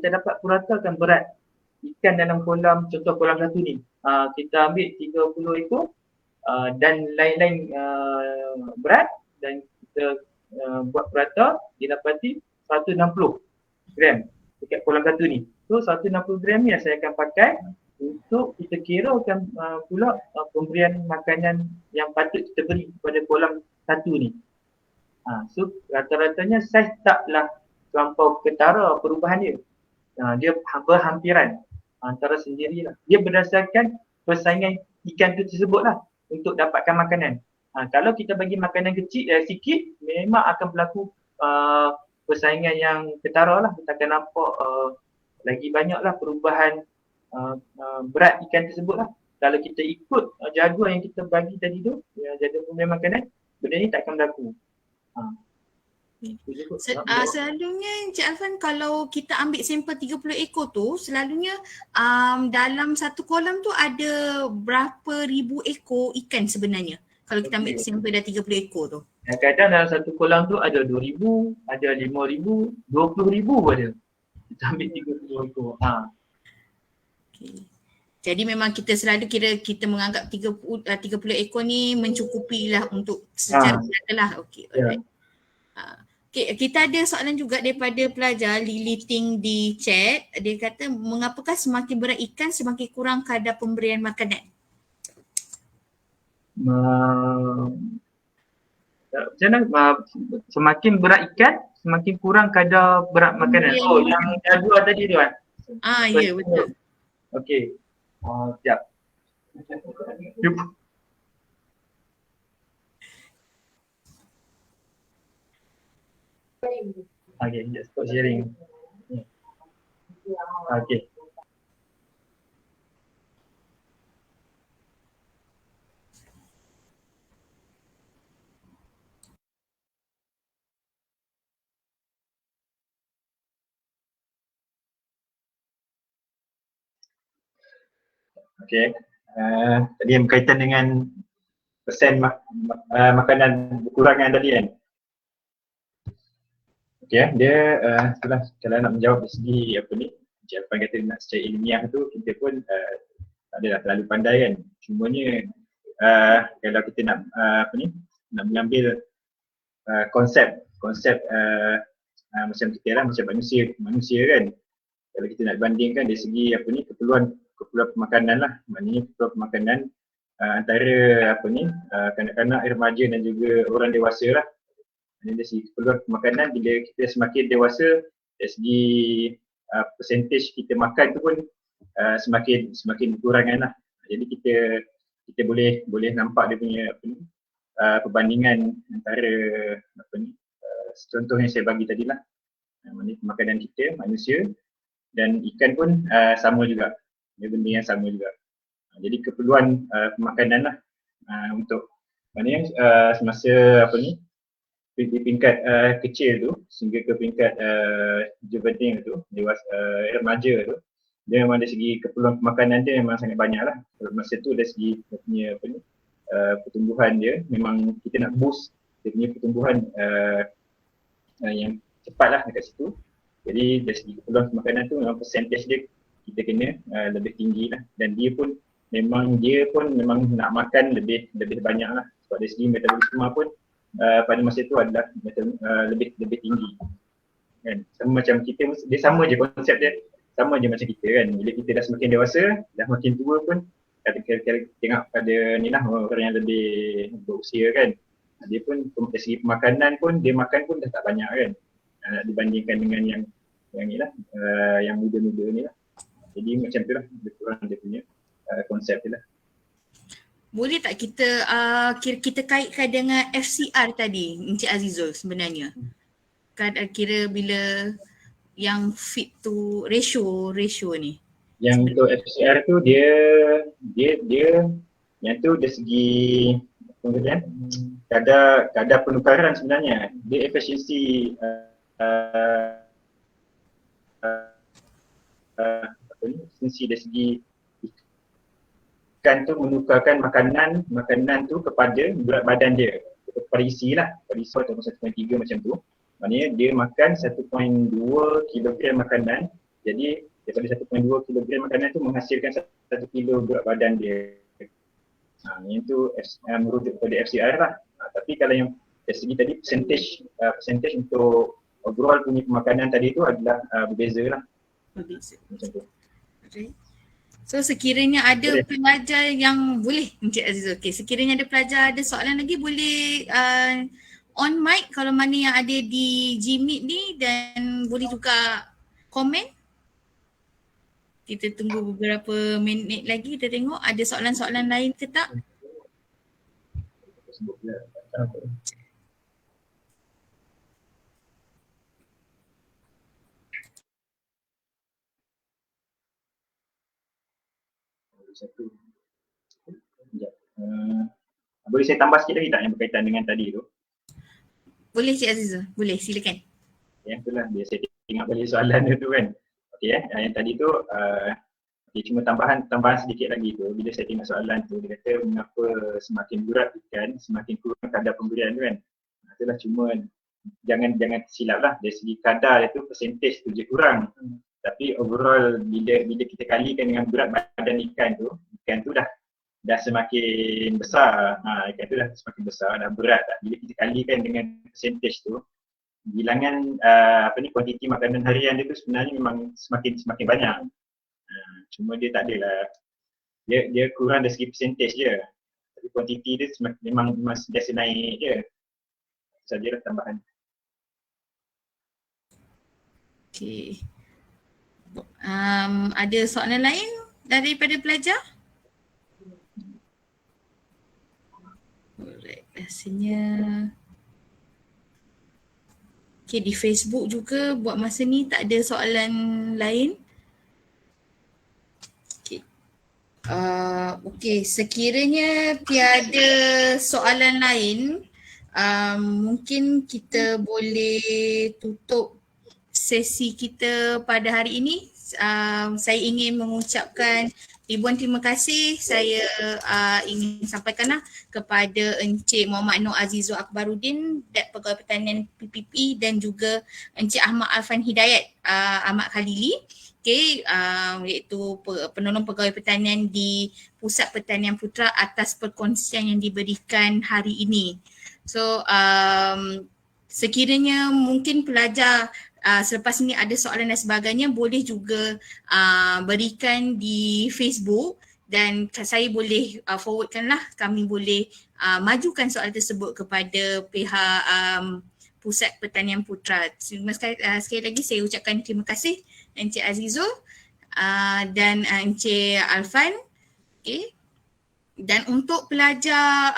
dapat puratakan berat ikan dalam kolam, contoh kolam satu ni. Kita ambil 30 ekor dan lain-lain berat, dan kita buat purata, didapati 160 gram dekat kolam satu ni. So 160 gram ni yang saya akan pakai untuk kita kirakan pula pemberian makanan yang patut kita beri kepada kolam satu ni. So rata-ratanya saiz taklah terlampau ketara perubahan dia. Dia berhampiran antara sendirilah. Dia berdasarkan persaingan ikan tu tersebut lah untuk dapatkan makanan. Kalau kita bagi makanan kecil sikit, memang akan berlaku persaingan yang ketara lah. Kita akan nampak lagi banyaklah perubahan berat ikan tersebut lah. Kalau kita ikut jadual yang kita bagi tadi tu, jadual pemberian makanan, benda ni tak akan berlaku. Selalunya Encik Arfan, kalau kita ambil sampel 30 ekor tu, selalunya dalam satu kolam tu ada berapa ribu ekor ikan sebenarnya? Kalau kita ambil sampel dah 30 ekor tu. Kadang dalam satu kolam tu ada 2,000, ada 5,000, 20,000 ada. Kita ambil 30 ekor. Okay. Jadi memang kita selalu kita menganggap 30 ekor ni mencukupi lah untuk secara lah. Okay, alright. Okay, kita ada soalan juga daripada pelajar Lily Ting di chat. Dia kata, mengapakah semakin berat ikan semakin kurang kadar pemberian makanan? Semakin berat ikan semakin kurang kadar berat makanan. Yang jadual tadi tu kan? Ya, betul. Okey. Siap. Okay, just stop sharing. Okay. Okay. Tadi yang berkaitan dengan persen makanan kekurangan tadi kan. Okay, dia itulah kalau nak menjawab dari segi apa ni, Encik Arfan kata nak secara ilmiah tu, kita pun tak adalah terlalu pandai kan. Cumanya kalau kita nak nak mengambil konsep macam kita lah, macam manusia kan. Kalau kita nak bandingkan dari segi keperluan keperluan pemakanan lah. Maknanya keperluan pemakanan antara kanak-kanak, remaja dan juga orang dewasa lah. Dari segi keperluan pemakanan, bila kita semakin dewasa, dari segi percentage kita makan tu pun semakin berkurangan lah. Jadi kita boleh nampak dia punya perbandingan antara contoh yang saya bagi tadi lah, makanan kita, manusia dan ikan pun sama juga, dia benda yang sama juga. Jadi keperluan pemakanan lah untuk maknanya semasa di peringkat kecil tu sehingga ke peringkat juvenile tu, dewasa, remaja tu, dia memang dari segi keperluan pemakanan dia memang sangat banyak lah. Masa tu dari segi dia punya pertumbuhan dia, memang kita nak boost dia punya pertumbuhan yang cepat lah dekat situ. Jadi dari segi keperluan pemakanan tu memang percentage dia kita kena lebih tinggi lah, dan dia pun memang nak makan lebih banyak lah, sebab dari segi metabolisme pun pada masa itu adalah lebih tinggi kan. Sama macam kita, dia sama je konsep dia, sama je macam kita kan. Bila kita dah semakin dewasa, dah makin tua pun kita tengok pada ni lah orang yang lebih berusia kan, dia pun dari segi pemakanan pun dia makan pun dah tak banyak kan, dibandingkan dengan yang ni lah, yang muda-muda ni lah. Jadi macam tu lah lebih kurang dia punya konsep dia lah. Boleh tak kita kaitkan dengan FCR tadi, Encik Azizul sebenarnya? Kira bila yang fit tu ratio ni. Yang untuk FCR tu dia yang tu dari segi kemudian kadar penukaran sebenarnya. Dia efisiensi efisiensi dari segi ikan tu menukarkan makanan tu kepada berat badan dia, kepada isi lah, pada isi atau 1.3 macam tu. Maknanya dia makan 1.2 kg makanan, jadi daripada 1.2 kg makanan tu menghasilkan 1 kg berat badan dia. Yang tu merujuk kepada FCR lah. Tapi kalau yang dari segi tadi percentage untuk overall punya pemakanan tadi tu adalah berbeza lah. Berbeza. Macam tu. Okay. So sekiranya ada pelajar yang boleh Encik Azizul, sekiranya ada pelajar ada soalan lagi boleh on mic kalau mana yang ada di Gmeet ni, dan boleh juga komen. Kita tunggu beberapa minit lagi, kita tengok ada soalan-soalan lain ke tak. Satu. Boleh saya tambah sikit lagi tak yang berkaitan dengan tadi tu? Boleh Cik Azizul, boleh silakan. Ya, itulah biasa saya tengok balik soalan tu kan. Okey yang tadi tu cuma tambahan sedikit lagi tu, bila saya tengok soalan tu dia kata mengapa semakin berat ikan semakin kurang kadar pemberian tu kan. Itulah, cuma jangan silap lah, dari segi kadar dia tu percentage tu je kurang. Tapi overall bila kita kalikan dengan berat badan ikan tu dah semakin besar. Ikan tu dah semakin besar, dah berat dah. Bila kita kalikan dengan percentage tu, bilangan kuantiti makanan harian dia tu sebenarnya memang semakin banyak. Cuma dia tak adalah, dia kurang dari segi percentage je. Tapi kuantiti dia memang sentiasa naik je. Sajalah tambahan. Okey. Ada soalan lain daripada pelajar? Alright, rasanya okey, di Facebook juga buat masa ni tak ada soalan lain. Okey, sekiranya tiada soalan lain, mungkin kita boleh tutup sesi kita pada hari ini. Saya ingin mengucapkan ribuan terima kasih saya ingin sampaikanlah kepada Encik Muhammad Noor Azizul Akbaruddin, Pegawai Pertanian PPP, dan juga Encik Ahmad Arfan Hidayat Ahmad Khalili, iaitu penolong pegawai pertanian di Pusat Pertanian Putra, atas perkongsian yang diberikan hari ini. So sekiranya mungkin pelajar selepas ini ada soalan dan sebagainya boleh juga berikan di Facebook dan saya boleh forwardkan lah, kami boleh majukan soalan tersebut kepada pihak Pusat Pertanian Putra. Sekali lagi saya ucapkan terima kasih Encik Azizul dan Encik Alfan. Okay. Dan untuk pelajar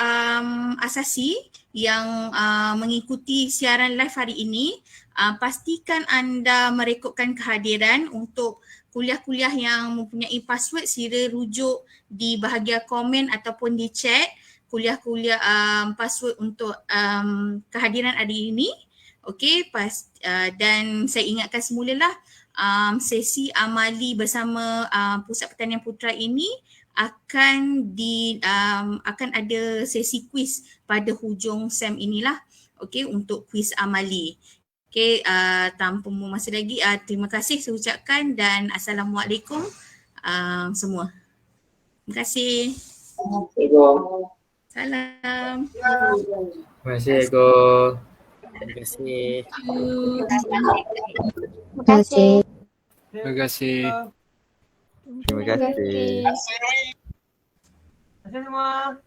asasi yang mengikuti siaran live hari ini, pastikan anda merekodkan kehadiran. Untuk kuliah-kuliah yang mempunyai password, sila rujuk di bahagian komen ataupun di chat kuliah-kuliah password untuk kehadiran hari ini. Okey, dan saya ingatkan semulalah sesi amali bersama Pusat Pertanian Putra ini akan ada sesi kuis pada hujung SEM inilah, okey, untuk kuis amali. Okey, tanpa membuang masa lagi, terima kasih saya ucapkan dan Assalamualaikum semua. Terima kasih. Salam. Terima kasih Ego. Terima kasih. Terima kasih. Terima kasih. Terima kasih. Terima kasih semua.